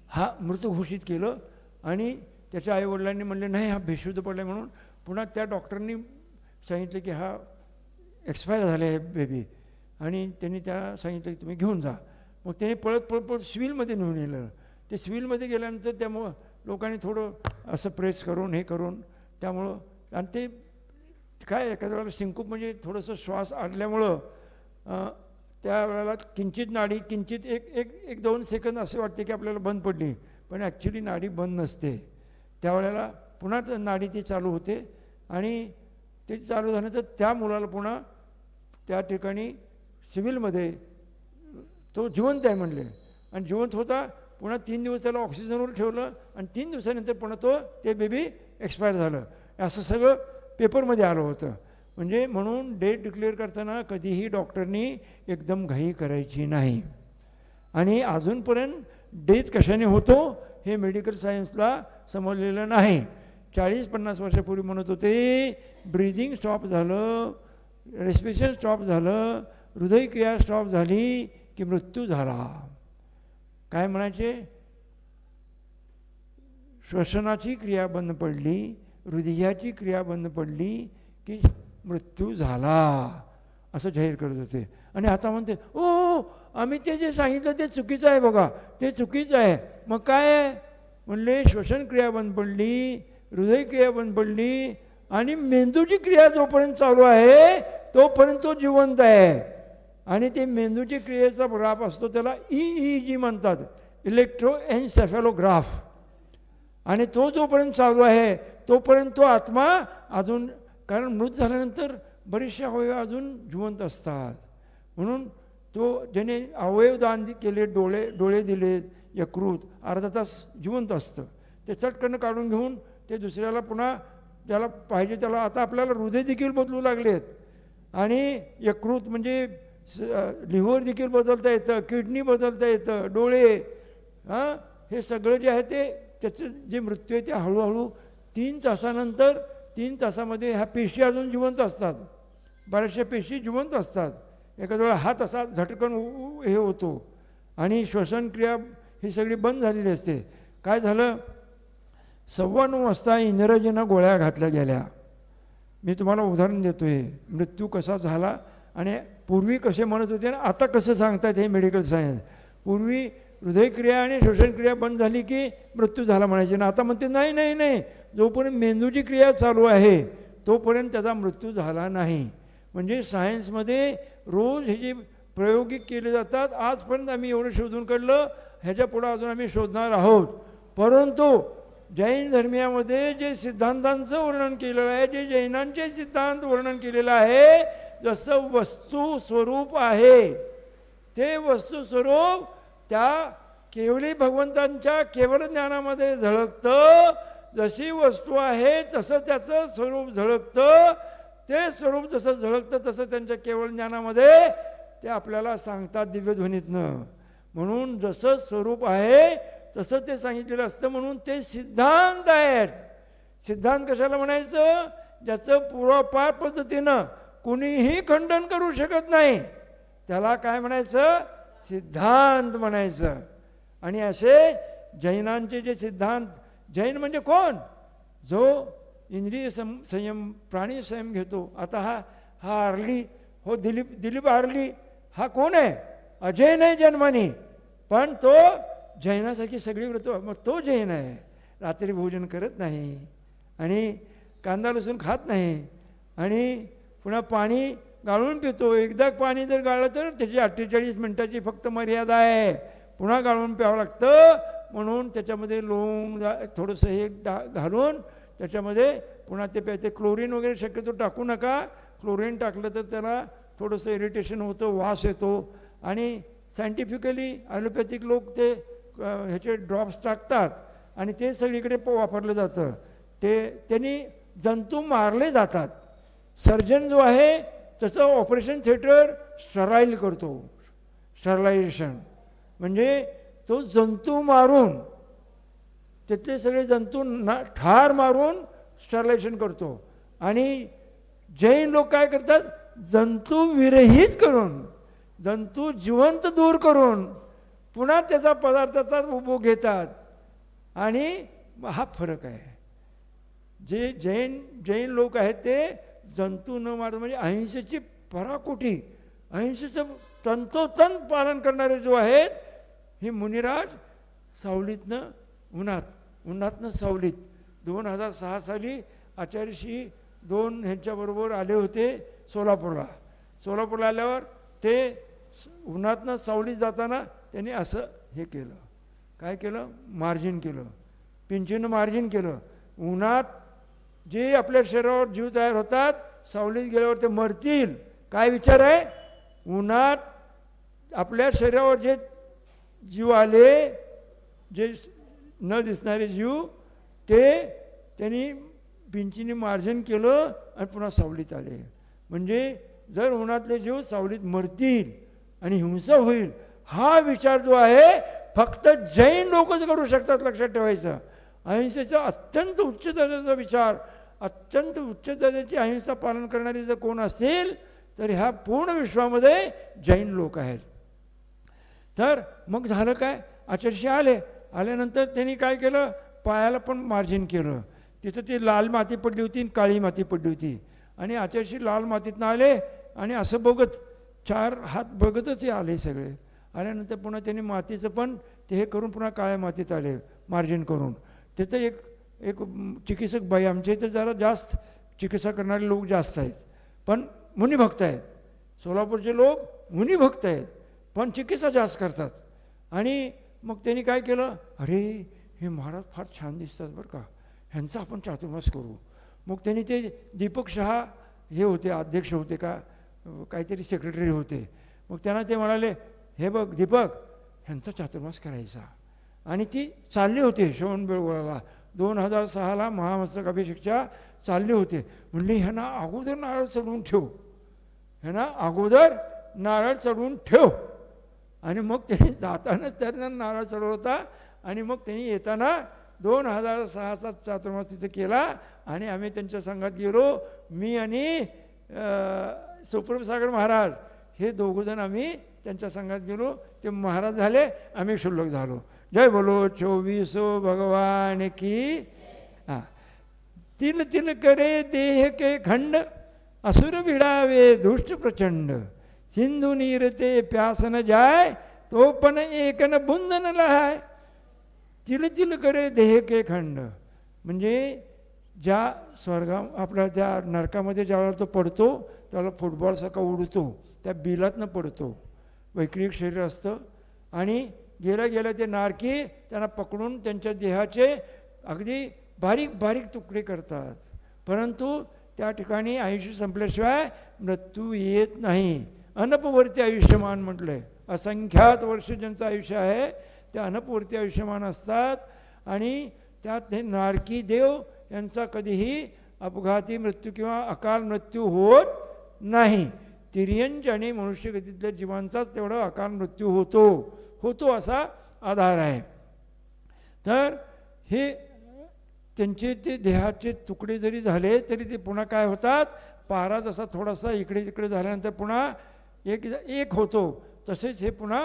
हा मृत घोषित केलं. आणि त्याच्या आईवडिलांनी म्हणले नाही हा बेशुद्ध पडला म्हणून. पुन्हा त्या डॉक्टरनी सांगितलं की हा एक्सपायर झाले आहे बेबी. आणि त्यांनी त्याला सांगितलं की तुम्ही घेऊन जा. मग त्यांनी पळत सिव्हिलमध्ये नेऊन नेलं. ते सिव्हिलमध्ये गेल्यानंतर त्यामुळं लोकांनी थोडं असं प्रेस करून हे करून त्यामुळं आणि ते काय एखाद्या वेळेला सिंकूप म्हणजे थोडंसं श्वास आडल्यामुळं त्यावेळेला किंचित नाडी किंचित एक 2 सेकंद असे वाटते की आपल्याला बंद पडली, पण ॲक्च्युली नाडी बंद नसते. त्यावेळेला पुन्हा नाडी ती चालू होते आणि ते चालू झाल्यानंतर त्या मुलाला पुन्हा त्या ठिकाणी सिव्हिलमध्ये तो जिवंत आहे म्हणले. आणि जिवंत होता. पुन्हा 3 दिवस त्याला ऑक्सिजनवर ठेवलं आणि 3 दिवसानंतर पुन्हा ते बेबी एक्सपायर झालं. असं सगळं पेपरमध्ये आलं होतं. म्हणजे म्हणून डेट डिक्लेअर करताना कधीही डॉक्टरनी एकदम घाई करायची नाही. आणि अजूनपर्यंत डेथ कशाने होतो हे मेडिकल सायन्सला समजलेलं नाही. 40-50 वर्षापूर्वी म्हणत होते ब्रीदिंग स्टॉप झालं, रेस्पिरेशन स्टॉप झालं, हृदयक्रिया स्टॉप झाली की मृत्यू झाला. काय म्हणायचे, श्वसनाची क्रिया बंद पडली, हृदयाची क्रिया बंद पडली की मृत्यू झाला असं जाहीर करत होते. आणि आता म्हणते ओ आम्ही ते जे सांगितलं ते चुकीचं आहे बघा, ते चुकीचं आहे. मग काय आहे म्हणले, श्वसनक्रिया बंद पडली, हृदयक्रिया बंद पडली आणि मेंदूची क्रिया जोपर्यंत चालू आहे तोपर्यंत तो जिवंत आहे. आणि ते मेंदूची क्रियेचा ग्राफ असतो त्याला EEG म्हणतात, इलेक्ट्रोएन्सेफॅलोग्राफ. आणि तो जोपर्यंत चालू आहे तोपर्यंत तो आत्मा अजून, कारण मृत झाल्यानंतर बरेचसे अवयव अजून जिवंत असतात. म्हणून तो ज्याने अवयवदान केले, डोळे दिले, यकृत अर्धा तास जिवंत असतं. ते चटकन काढून घेऊन ते दुसऱ्याला पुन्हा ज्याला पाहिजे त्याला, आता आपल्याला हृदय देखील बदलू लागलेत आणि यकृत म्हणजे लिव्हर देखील बदलता येतं, किडनी बदलता येतं, डोळे, हे सगळं जे आहे ते त्याचं जे मृत्यू आहे ते हळूहळू 3 तासानंतर 3 तासामध्ये ह्या पेशी अजून जिवंत असतात. बऱ्याचशा पेशी जिवंत असतात. एखाद्या वेळा हात असा झटकन हे होतो आणि श्वसनक्रिया ही सगळी बंद झालेली असते. काय झालं, 9:15 वाजता इंग्रजीनं गोळ्या घातल्या गेल्या. मी तुम्हाला उदाहरण देतो आहे मृत्यू कसा झाला आणि पूर्वी कसे म्हणत होते आणि आता कसं सांगतात हे मेडिकल सायन्स. पूर्वी हृदयक्रिया आणि श्वसनक्रिया बंद झाली की मृत्यू झाला म्हणायचे ना, आता म्हणते नाही नाही नाही, जोपर्यंत मेंदूची क्रिया चालू आहे तोपर्यंत त्याचा मृत्यू झाला नाही. म्हणजे सायन्समध्ये रोज हे जे प्रायोगिक केले जातात, आजपर्यंत आम्ही एवढं शोधून काढलं, ह्याच्या पुढं अजून आम्ही शोधणार आहोत. परंतु जैन धर्मियामध्ये जे सिद्धांतांचं वर्णन केलेलं आहे, जे जैनांचे सिद्धांत वर्णन केलेलं आहे, जसं वस्तू स्वरूप आहे ते वस्तू स्वरूप त्या केवली भगवंतांच्या केवळ ज्ञानामध्ये झळकतं. जशी वस्तू आहे तसं त्याचं स्वरूप झळकतं. ते स्वरूप जसं झळकतं तसं त्यांच्या केवळ ज्ञानामध्ये ते आपल्याला सांगतात दिव्यध्वनीतनं. म्हणून जसं स्वरूप आहे तसं ते सांगितलेलं असतं. म्हणून ते सिद्धांत आहेत. सिद्धांत कशाला म्हणायचं, ज्याचं पूर्वापार पद्धतीनं कुणीही खंडन करू शकत नाही त्याला काय म्हणायचं, सिद्धांत म्हणायचं. आणि असे जैनांचे जे सिद्धांत, जैन म्हणजे कोण, जो इंद्रिय संयम प्राणी संयम घेतो. आता हा हा आरली, हो दिलीप आरली हा कोण आहे? अजय नाही जन्मानी, पण तो जैनासारखी सगळी व्रत, मग तो जैन आहे. रात्री भोजन करत नाही आणि कांदा लसूण खात नाही आणि पुन्हा पाणी गाळून पितो. एकदा पाणी जर गाळलं तर त्याची 48 मिनिटाची फक्त मर्यादा आहे, पुन्हा गाळून प्यावं लागतं. म्हणून त्याच्यामध्ये लोंग थोडंसं हे घालून त्याच्यामध्ये पुन्हा ते प्यायचे. क्लोरीन वगैरे शक्यतो टाकू नका, क्लोरीन टाकलं तर त्याला थोडंसं इरिटेशन होतं, वास येतो. आणि सायंटिफिकली ॲलोपॅथिक लोक ते ह्याचे ड्रॉप्स टाकतात आणि ते सगळीकडे वापरलं जातं. त्यांनी जंतू मारले जातात. सर्जन जो आहे त्याचं ऑपरेशन थिएटर स्टराईल करतो. स्टरलायझेशन म्हणजे तो जंतू मारून, तिथले सगळे जंतू ठार मारून स्टरलायझेशन करतो. आणि जैन लोक काय करतात? जंतू विरहित करून, जंतू जिवंत दूर करून पुन्हा त्याचा पदार्थाचा उपभोग घेतात. आणि हा फरक आहे. जे जैन लोक आहेत ते जंतू न मार, म्हणजे अहिंसेची पराकोटी, अहिंसेचं तंतोतंत पालन करणारे जो आहेत हे मुनिराज सावलीतनं उन्हातनं सावलीत 2006 साली आचार्यशी 2 ह्यांच्याबरोबर आले होते सोलापूरला आल्यावर ते उन्हातनं सावलीत जाताना त्यांनी असं हे केलं. काय केलं? मार्जिन केलं, पिंचीनं मार्जिन केलं. उन्हात जे आपल्या शरीरावर जीव तयार होतात सावलीत गेल्यावर ते मरतील. काय विचार आहे? उन्हात आपल्या शरीरावर जे जीव आले, जे न दिसणारे जीव, ते त्यांनी पिंचीने मार्जन केलं आणि पुन्हा सावलीत आले. म्हणजे जर उन्हातले जीव सावलीत मरतील आणि हिंसा होईल, हा विचार जो आहे फक्त जैन लोकच करू शकतात. लक्षात ठेवायचं. अहिंसेचा अत्यंत उच्च दर्जाचा विचार, अत्यंत उच्च दर्जाची अहिंसा पालन करणारी जर कोण असेल तर ह्या पूर्ण विश्वामध्ये जैन लोक आहेत. तर मग झालं काय? आचार्यशी आल्यानंतर त्यांनी काय केलं? पायाला पण मार्जिन केलं. तिथं ती लाल माती पडली होती आणि काळी माती पडली होती. आणि आचार्यशी लाल मातीतनं आले आणि असं बघत 4 हात बघतच आले सगळे. आल्यानंतर पुन्हा त्यांनी मातीचं पण ते हे करून पुन्हा काळ्या मातीत आले मार्जिन करून. तिथं एक चिकित्सक बाई, आमच्या इथं जरा जास्त चिकित्सा करणारे लोक जास्त आहेत, पण मुनिभक्त आहेत. सोलापूरचे लोक मुनिभक्त आहेत पण चिकित्सा जास्त करतात. आणि मग त्यांनी काय केलं? अरे हे महाराज फार छान दिसतात बरं का, ह्यांचा आपण चातुर्मास करू. मग त्यांनी ते दीपक शहा हे होते, अध्यक्ष होते का काहीतरी सेक्रेटरी होते. मग त्यांना ते म्हणाले, हे बघ दीपक, ह्यांचा चातुर्मास करायचा. आणि ती चालली होती श्रवणबेळगोळाला 2006ला महामस्तक अभिषेकच्या चालले होते. म्हणले ह्यांना अगोदर नारळ चढवून ठेव, ह्यांना अगोदर नारळ चढवून ठेव. आणि मग त्यांनी जातानाच त्यांना नारळ चढवता आणि मग त्यांनी येताना 2006चा चातुर्मास तिथे केला. आणि आम्ही त्यांच्या संघात गेलो. मी आणि सुप्रभसागर महाराज हे दोघंजण आम्ही त्यांच्या संघात गेलो. ते महाराज झाले, आम्ही शुल्लक झालो. जय बोलो 24 भगवान की. तिल तिल करे देह के खंड, असुर भिडावे दुष्ट प्रचंड. सिंधू नीरते प्यास न जाय, तो पण एक न बुंद न लहाय. तिल तिल करे देह के खंड म्हणजे ज्या आपला त्या नरकामध्ये ज्यावेळेला तो पडतो त्याला फुटबॉलसारखा उडतो, त्या बिलातनं पडतो. वैक्रिक शरीर असतं आणि गेल्या ते नारकी त्यांना पकडून त्यांच्या देहाचे अगदी बारीक बारीक तुकडे करतात. परंतु त्या ठिकाणी आयुष्य संपल्याशिवाय मृत्यू येत नाही. अनपवर्ती आयुष्यमान म्हटलं आहे. असंख्यात वर्ष ज्यांचं आयुष्य आहे ते अनपवर्ती आयुष्यमान असतात. आणि त्यात हे नारकी देव यांचा कधीही अपघाती मृत्यू किंवा अकाल मृत्यू होत नाही. तिर्यंच आणि मनुष्यगतीतल्या जीवांचाच तेवढा अकाल मृत्यू होतो असा आधार आहे. तर हे त्यांचे ते देहाचे तुकडे जरी झाले तरी ते पुन्हा काय होतात? पारा जसा थोडासा इकडे तिकडे झाल्यानंतर पुन्हा एक होतो, तसेच हे पुन्हा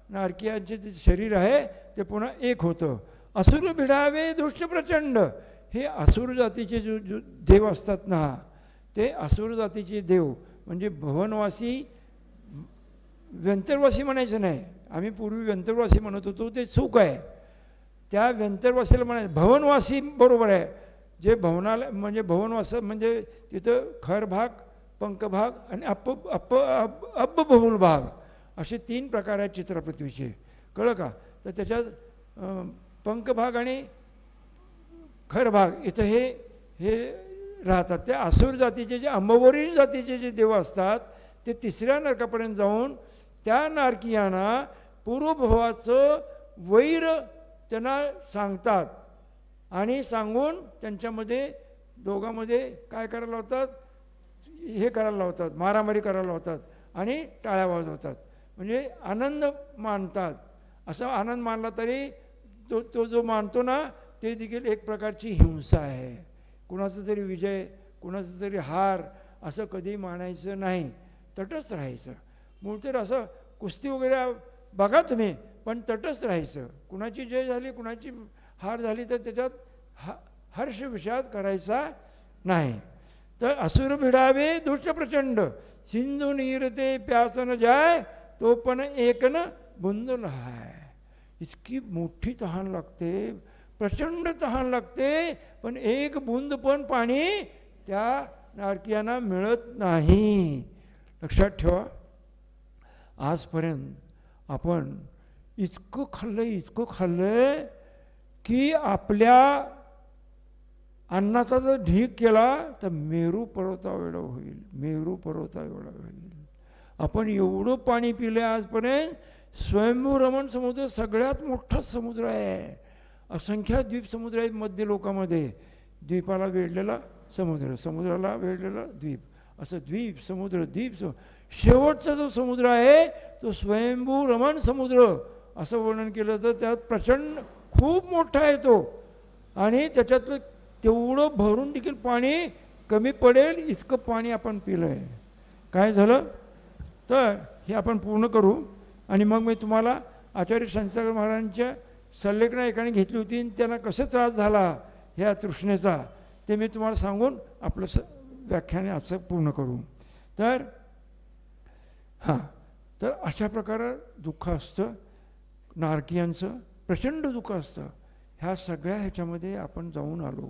नारकीयांचे जे शरीर आहे ते पुन्हा एक होतं. असुर भिडावे दुष्ट प्रचंड. हे असुर जातीचे जो देव असतात ना, ते असुर जातीचे देव म्हणजे भवनवासी व्यंतरवासी म्हणायचं नाही. आम्ही पूर्वी व्यंतरवासी म्हणत होतो, ते चूक आहे. त्या व्यंतरवासीला म्हणायचं भवनवासी बरोबर आहे. जे भवनाला म्हणजे भवनवास म्हणजे तिथं खर भाग, पंकभाग आणि अब्बहुल भाग असे 3 प्रकार आहेत चित्रपृथ्वीचे, कळलं का? तर त्याच्यात पंकभाग आणि खर भाग इथं हे राहतात. त्या असुर जातीचे जे अंबवरी जातीचे जे देव असतात ते 3ऱ्या नरकापर्यंत जाऊन त्या नारकीयांना पूर्वभवाचं वैर त्यांना सांगतात आणि सांगून त्यांच्यामध्ये दोघांमध्ये काय करायला लावतात, हे करायला लावतात, मारामारी करायला लावतात आणि टाळ्या वाजवतात. म्हणजे आनंद मानतात. असा आनंद मानला तरी तो जो मानतो ना ते देखील एक प्रकारची हिंसा आहे. कुणाचा तरी विजय, कुणाचा तरी हार असं कधी मानायचं नाही, तटस्थ राहायचं. मूळ तर असं कुस्ती वगैरे बघा तुम्ही, पण तटस्थ राहायचं. कुणाची जय झाली, कुणाची हार झाली तर त्याच्यात हर्ष विषाद करायचा नाही. तर असुर भिडावे दुष्ट प्रचंड, सिंधू नीरते प्यासन जाय, तो पण एक न बुंद लहाय. इतकी मोठी तहान लागते, प्रचंड तहान लागते, पण एक बुंद पण पाणी त्या नारकीयांना मिळत नाही. लक्षात ठेवा, आजपर्यंत आपण इतकं खाल्लंय की आपल्या अन्नाचा जर ढीग केला तर मेरू पर्वता एवढा होईल. आपण एवढं पाणी पिलं आजपर्यंत. स्वयंभू रमण समुद्र सगळ्यात मोठा समुद्र आहे. असंख्य द्वीप समुद्र आहेत मध्य लोकामध्ये. द्वीपाला वेढलेला समुद्र, समुद्राला वेढलेला द्वीप, असं द्वीप समुद्र. शेवटचा जो समुद्र आहे तो स्वयंभू रमण समुद्र असं वर्णन केलं तर त्यात प्रचंड खूप मोठा आहे तो. आणि त्याच्यातलं तेवढं भरून देखील पाणी कमी पडेल इतकं पाणी आपण पिलं आहे. काय झालं तर हे आपण पूर्ण करू. आणि मग मी तुम्हाला आचार्य क्षीरसागर महाराजांच्या संलेखना एकाने घेतली होती आणि त्यांना कसा त्रास झाला ह्या तृष्णेचा ते मी तुम्हाला सांगून आपलं व्याख्यान आजचं पूर्ण करू. तर तर अशा प्रकारे दुःख असतं नारकीयांचं, प्रचंड दुःख असतं. ह्या सगळ्या ह्याच्यामध्ये आपण जाऊन आलो,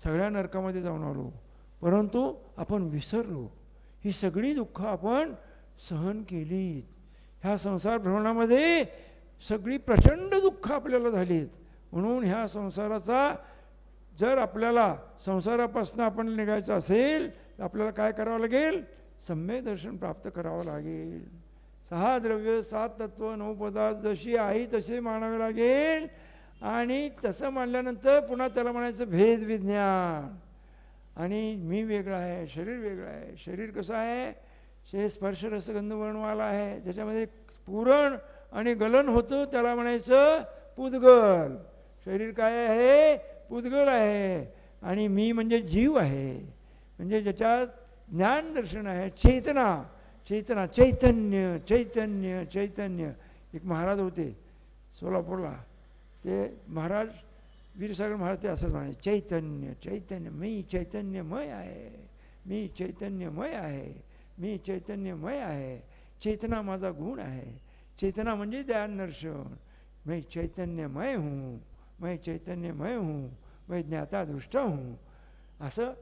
सगळ्या नरकामध्ये जाऊन आलो, परंतु आपण विसरलो. ही सगळी दुःख आपण सहन केलीत. ह्या संसार भ्रमणामध्ये सगळी प्रचंड दुःख आपल्याला झालीत. म्हणून ह्या संसाराचा जर आपल्याला संसारापासून आपण निघायचं असेल तर आपल्याला काय करावं लागेल, सम्यक दर्शन प्राप्त करावं लागेल. 6 द्रव्य 7 तत्व 9 पदार्थ जशी आहे तसे मानावे लागेल. आणि तसं मानल्यानंतर पुन्हा त्याला म्हणायचं भेद विज्ञान. आणि मी वेगळा आहे, शरीर वेगळं आहे. शरीर कसं आहे, स्पर्श रसगंध वर्णवाला आहे, त्याच्यामध्ये पुरण आणि गलन होतं, त्याला म्हणायचं पुद्गल. शरीर काय आहे, पुद्गल आहे. आणि मी म्हणजे जीव आहे, म्हणजे ज्याच्यात ज्ञान दर्शन आहे, चैतन्य. एक महाराज होते सोलापूरला, ते महाराज वीरसागर महाराज ते असंच म्हणाले, चैतन्य मी चैतन्यमय आहे. चेतना माझा गुण आहे. चेतना म्हणजे ज्ञान दर्शन. मैं चैतन्यमय हूँ, मैं ज्ञाता दृष्टा हूँ. असं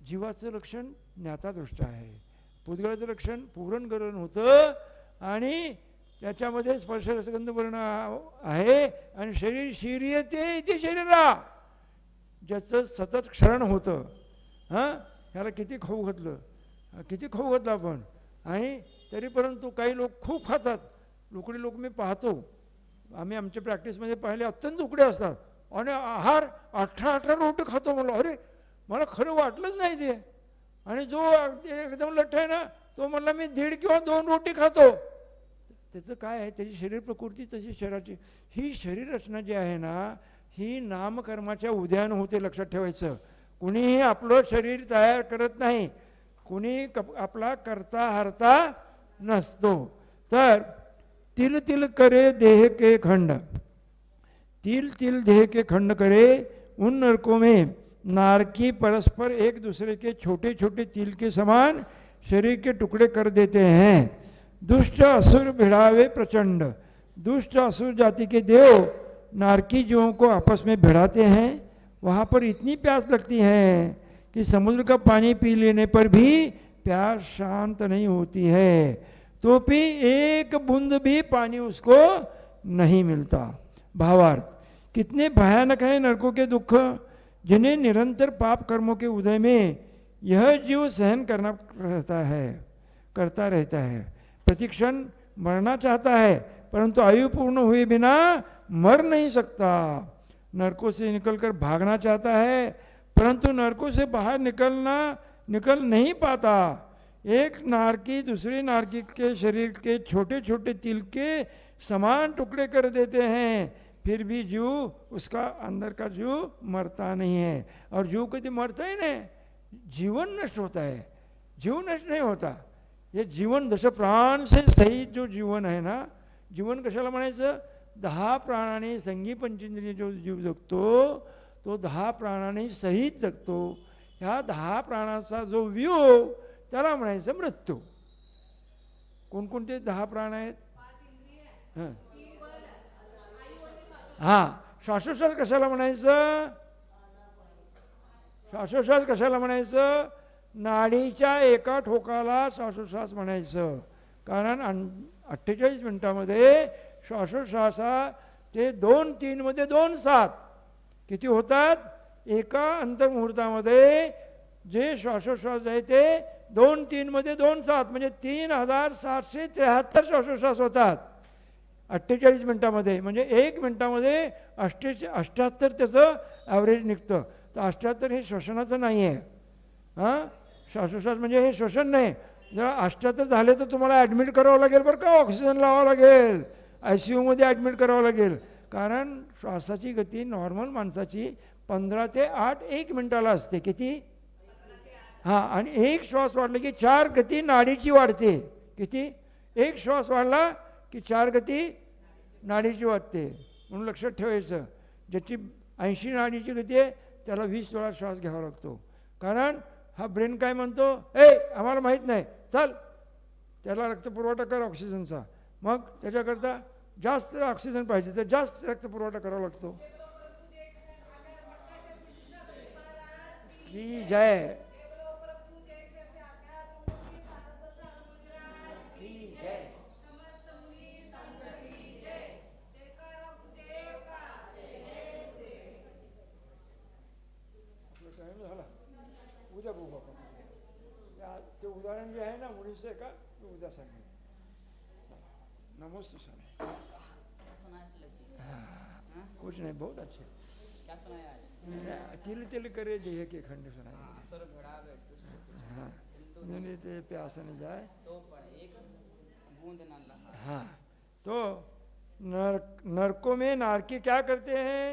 जीवाचं लक्षण ज्ञाता दृष्ट आहे. पुद्गलाचं लक्षण पूरण गलन होतं आणि त्याच्यामध्ये स्पर्श रसगंध वर्ण आहे. आणि शरीर शिरियते ते शरीरा, ज्याचं सतत क्षरण होतं. ह्याला किती खाऊ घातलं आपण. आणि तरी परंतु काही लोक खूप खातात. लुकडी लोक मी पाहतो, आम्ही आमच्या प्रॅक्टिसमध्ये पाहिले, अत्यंत उकडे असतात आणि आहार 18 रोटी खातो. मला खरं वाटलंच नाही ते. आणि जो एकदम लठ्ठ आहे ना तो म्हणला मी 1.5 किंवा 2 रोटी खातो. त्याचं काय आहे, त्याची शरीर प्रकृती तशी शरीराची. ही शरीर रचना जी आहे ना ही नामकर्माच्या उद्यान होते. लक्षात ठेवायचं, कुणीही आपलं शरीर तयार करत नाही, कुणी आपला करता हरता नसतो. तर तिल तिल करे देह के खंड, तिल देह के खंड करे उन नरकों में नारकी परस्पर एक दूसरे के छोटे छोटे तिल के समान शरीर के टुकड़े कर देते हैं। दुष्ट असुर भिड़ावे प्रचंड, दुष्ट असुर जाति के देव नारकी जीवों को आपस में भिड़ाते हैं। वहाँ पर इतनी प्यास लगती है कि समुद्र का पानी पी लेने पर भी प्यास शांत नहीं होती है, तो भी एक बूंद भी पानी उसको नहीं मिलता। भावार्थ, कितने भयानक हैं नरकों के दुख, जिन्हें निरंतर पाप कर्मों के उदय में यह जीव सहन करता रहता है। प्रतिक्षण मरना चाहता है, परंतु आयु पूर्ण हुए बिना मर नहीं सकता। नरकों से निकलकर भागना चाहता है, परंतु नरकों से बाहर निकल नहीं पाता। एक नारकी दूसरी नारकी के शरीर के छोटे छोटे तिल के समान टुकड़े कर देते हैं, फिर भी जीव उसका अंदर का जीव मरता नहीं है। और जीव कभी मरता ही नहीं, जीवन नष्ट होता है, जीव नष्ट नहीं होता। हे जीवन दश प्राण से सहित जो जीवन आहे ना, जीवन कशाला म्हणायचं, 10 प्राणांनी संगी पंचेंद्रिय जो जीव जगतो तो 10 प्राणांनी सहित जगतो। ह्या 10 प्राणांचा जो वियोग त्याला म्हणायचं मृत्यू। कोणकोणते 10 प्राण आहेत? हां, श्वासोश्वास कशाला म्हणायचं, श्वासोश्वास कशाला म्हणायचं, नाडीच्या एका ठोकाला श्वासोश्वास म्हणायचं। कारण 48 मिनिटामध्ये श्वासोश्वासा ते 2-3 मध्ये 2-7 किती होतात, एका अंतर्मुहूर्तामध्ये जे श्वासोश्वास आहे ते 2-3 मध्ये 2-7 म्हणजे 3773 श्वासोश्वास होतात 48 मिनिटामध्ये। म्हणजे 1 मिनिटामध्ये 88 त्याचं ॲव्हरेज निघतं। तर 88 हे श्वसनाचं नाही आहे। हां, श्वासोश्वास म्हणजे हे श्वसन नाही। जर 88 झाले तर तुम्हाला ॲडमिट करावं लागेल बरं का, ऑक्सिजन लावावं लागेल, ICUमध्ये ॲडमिट करावं लागेल। कारण श्वासाची गती नॉर्मल माणसाची 15 ते 8 1 मिनिटाला असते। किती? हां, आणि एक श्वास वाढला की 4 गती नाडीची वाढते। किती? एक श्वास वाढला की 4 गती नाडीची वाढते। म्हणून लक्षात ठेवायचं, ज्याची 80 नाडीची गती आहे त्याला 20 वेळा श्वास घ्यावा लागतो। कारण हा ब्रेन काय म्हणतो, आम्हाला माहीत नाही, चल त्याला रक्तपुरवठा कर ऑक्सिजनचा। मग त्याच्याकरता जास्त ऑक्सिजन पाहिजे तर जास्त रक्तपुरवठा करावा लागतो। की जय उद्या बघू आपण ते उदाहरण जे आहे ना मुलीचं का ते उद्या सांगेन। नमस्ते सर। कुछ नहीं, बहुत अच्छे। क्या सुनाया आज? तिल करे देह के खंड सुनाए। हाँ, मैंने ते प्यास न जाए तो एक बूंद न लहा। हाँ, तो नरकों में नारकी क्या करते हैं,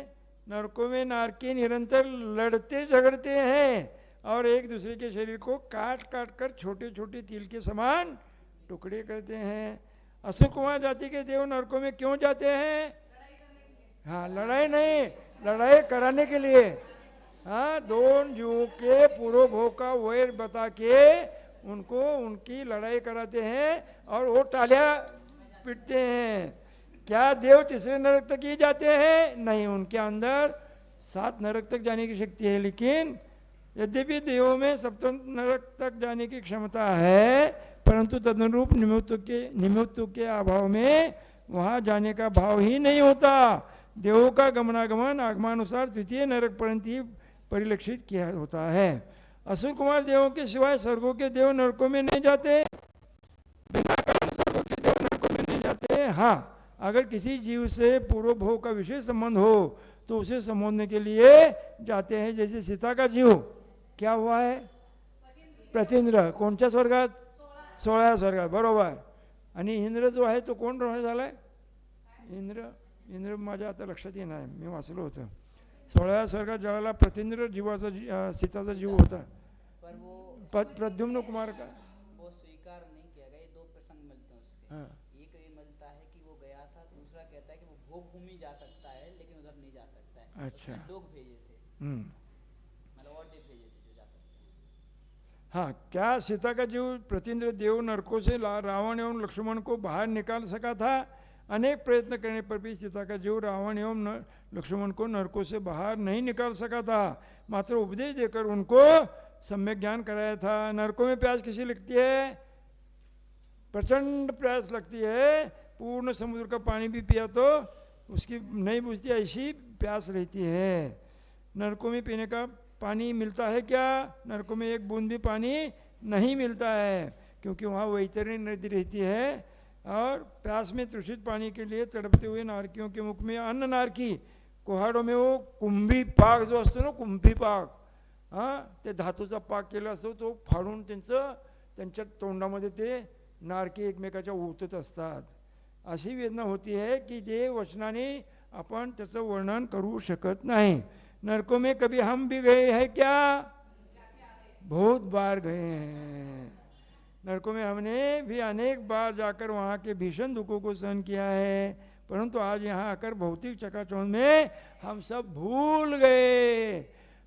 नरकों में नारकी निरंतर लड़ते झगड़ते हैं और एक दूसरे के शरीर को काट काट कर छोटे छोटे तिल के समान टुकड़े करते हैं। असुर कुमार जाति के देव नरकों में क्यों जाते हैं? हाँ, लड़ाई नहीं, लड़ाई कराने के लिए। हाँ, 2 जीवों के पूर्व भोग का वैर बता के उनको उनकी लड़ाई कराते हैं और वो तालियां पीटते हैं। क्या देव तीसरे नरक तक ही जाते हैं? नहीं, उनके अंदर 7 नरक तक जाने की शक्ति है। लेकिन यद्यपि देवों में सप्तम नरक तक जाने की क्षमता है, परंतु तदनुरूप निमित्तों के अभाव में वहाँ जाने का भाव ही नहीं होता। देवों का गमनागमन आगमानुसार तृतीय नरक पर्यंत ही परिलक्षित किया होता है। असुर कुमार देवों के सिवाय स्वर्गों के देव नरकों में नहीं जाते, बिना कारण स्वर्गों के देव नरकों में नहीं जाते। हाँ, अगर किसी जीव से पूर्व भोग का विशेष संबंध हो तो उसे संबोधने के लिए जाते हैं। जैसे सीता का जीव क्या हुआ है, प्रतींद्र, कोणत्या स्वर्गात? 16व्या स्वर्गात, बरोबर। आणि इंद्र जो आहे तो कोण झालाय? इंद्र माझ्या आता लक्षात येणार आहे, मी वाचलं होतं। 16व्या स्वर्गात ज्यावेळेला प्रतींद्र जीवाचा सीताचा जीव होता, प्रद्युम्न कुमार का वो स्वीकार नहीं किया गया। 2 प्रसंग मिलते हैं उसके। हाँ। एक ये मिलता है कि वो गया था, दूसरा कहता है कि वो भोग भूमि जा सकता है लेकिन उधर नहीं जा सकता है। अच्छा, लोग भेजे थे, मतलब और भेजे थे जो जा सकते हैं। हाँ, क्या सीता का जीव प्रतिन्द्र देव नरकों से रावण एवं लक्ष्मण को बाहर निकाल सका था? अनेक प्रयत्न करने पर भी सीता का जीव रावण एवं लक्ष्मण को नरकों से बाहर नहीं निकाल सका था। मात्र उपदेश देकर उनको सम्यक ज्ञान कराया था। नरकों में प्यास किसी लगती है? प्रचंड प्यास लगती है। पूर्ण समुद्र का पानी भी पिया तो उसकी नहीं बुझती, ऐसी प्यास रहती है। नरकों में पीने का पानी मिलता है क्या? नरकों में एक बूंद भी पानी नहीं मिलता है, क्योंकि वहाँ वैतरणी नदी रहती है और प्यास में तृषित पानी के लिए तड़पते हुए नारकियों के मुख में अन्न नारकी कुहाडों में वो कुंभी पाक जो असतो ना, कुंभी पाक, हां, ते धातूचा पाक केला असतो, तो फाडून त्यांच्या तोंडामध्ये ते नारकी एकमेकाच्या ओतत असतात. अशी वेदना होती है की जे वचनाने आपण त्याचं वर्णन करू शकत नाही. नरकों में कभी हम भी गए हैं क्या? बहुत बार गए हैं। नरकों में हमने भी अनेक बार जाकर वहाँ के भीषण दुखों को सहन किया है, परंतु आज यहाँ आकर भौतिक चकाचौंध में हम सब भूल गए.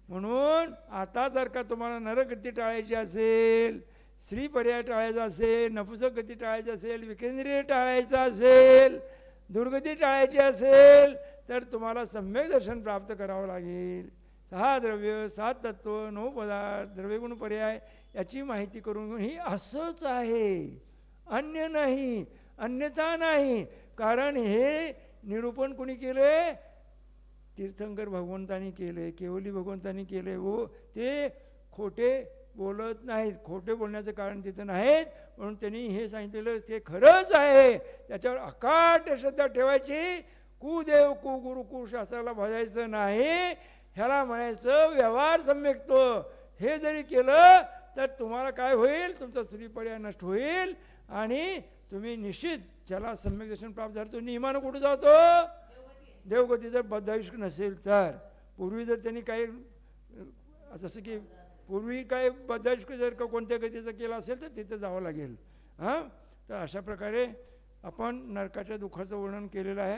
म्हणून आता जर का तुम्हाला नरगती टाळायची असेल, स्त्री पर्याय टाळायचा असेल, नपुसक गती टाळायची असेल, विकेंद्रिय टाळायचं असेल, दुर्गती टाळायची असेल, तर तुम्हाला सम्यक दर्शन प्राप्त करावं लागेल. 6 द्रव्य, 7 तत्व, 9 पदार्थ, द्रव्यगुण पर्याय याची माहिती करून घेऊन ही असंच आहे, अन्य नाही, अन्यथा नाही. कारण हे निरूपण कोणी केले? तीर्थंकर भगवंतांनी केले, केवली भगवंतांनी केले. हो, ते खोटे बोलत नाहीत, खोटे बोलण्याचं कारण तिथं नाहीत, म्हणून त्यांनी हे सांगितलेलं ते खरंच आहे. त्याच्यावर अकाट श्रद्धा ठेवायची. कुदेव कु गुरु कु शास्त्राला भाजायचं नाही, ह्याला म्हणायचं व्यवहार सम्यक्तो. हे जरी केलं तर तुम्हाला काय होईल? तुमचा स्त्रीपर्याय नष्ट होईल आणि तुम्ही निश्चित ज्याला सम्यक दर्शन प्राप्त झालं तो नियमानं कुठं जातो? देवगती. जर बद्धायुष्य नसेल तर. पूर्वी जर त्यांनी काही जसं की पूर्वी काय बद्धायुष्य जर का कोणत्या गतीचं केलं असेल तर तिथं जावं लागेल. हां, तर अशा प्रकारे आपण नरकाच्या दुःखाचं वर्णन केलेलं आहे.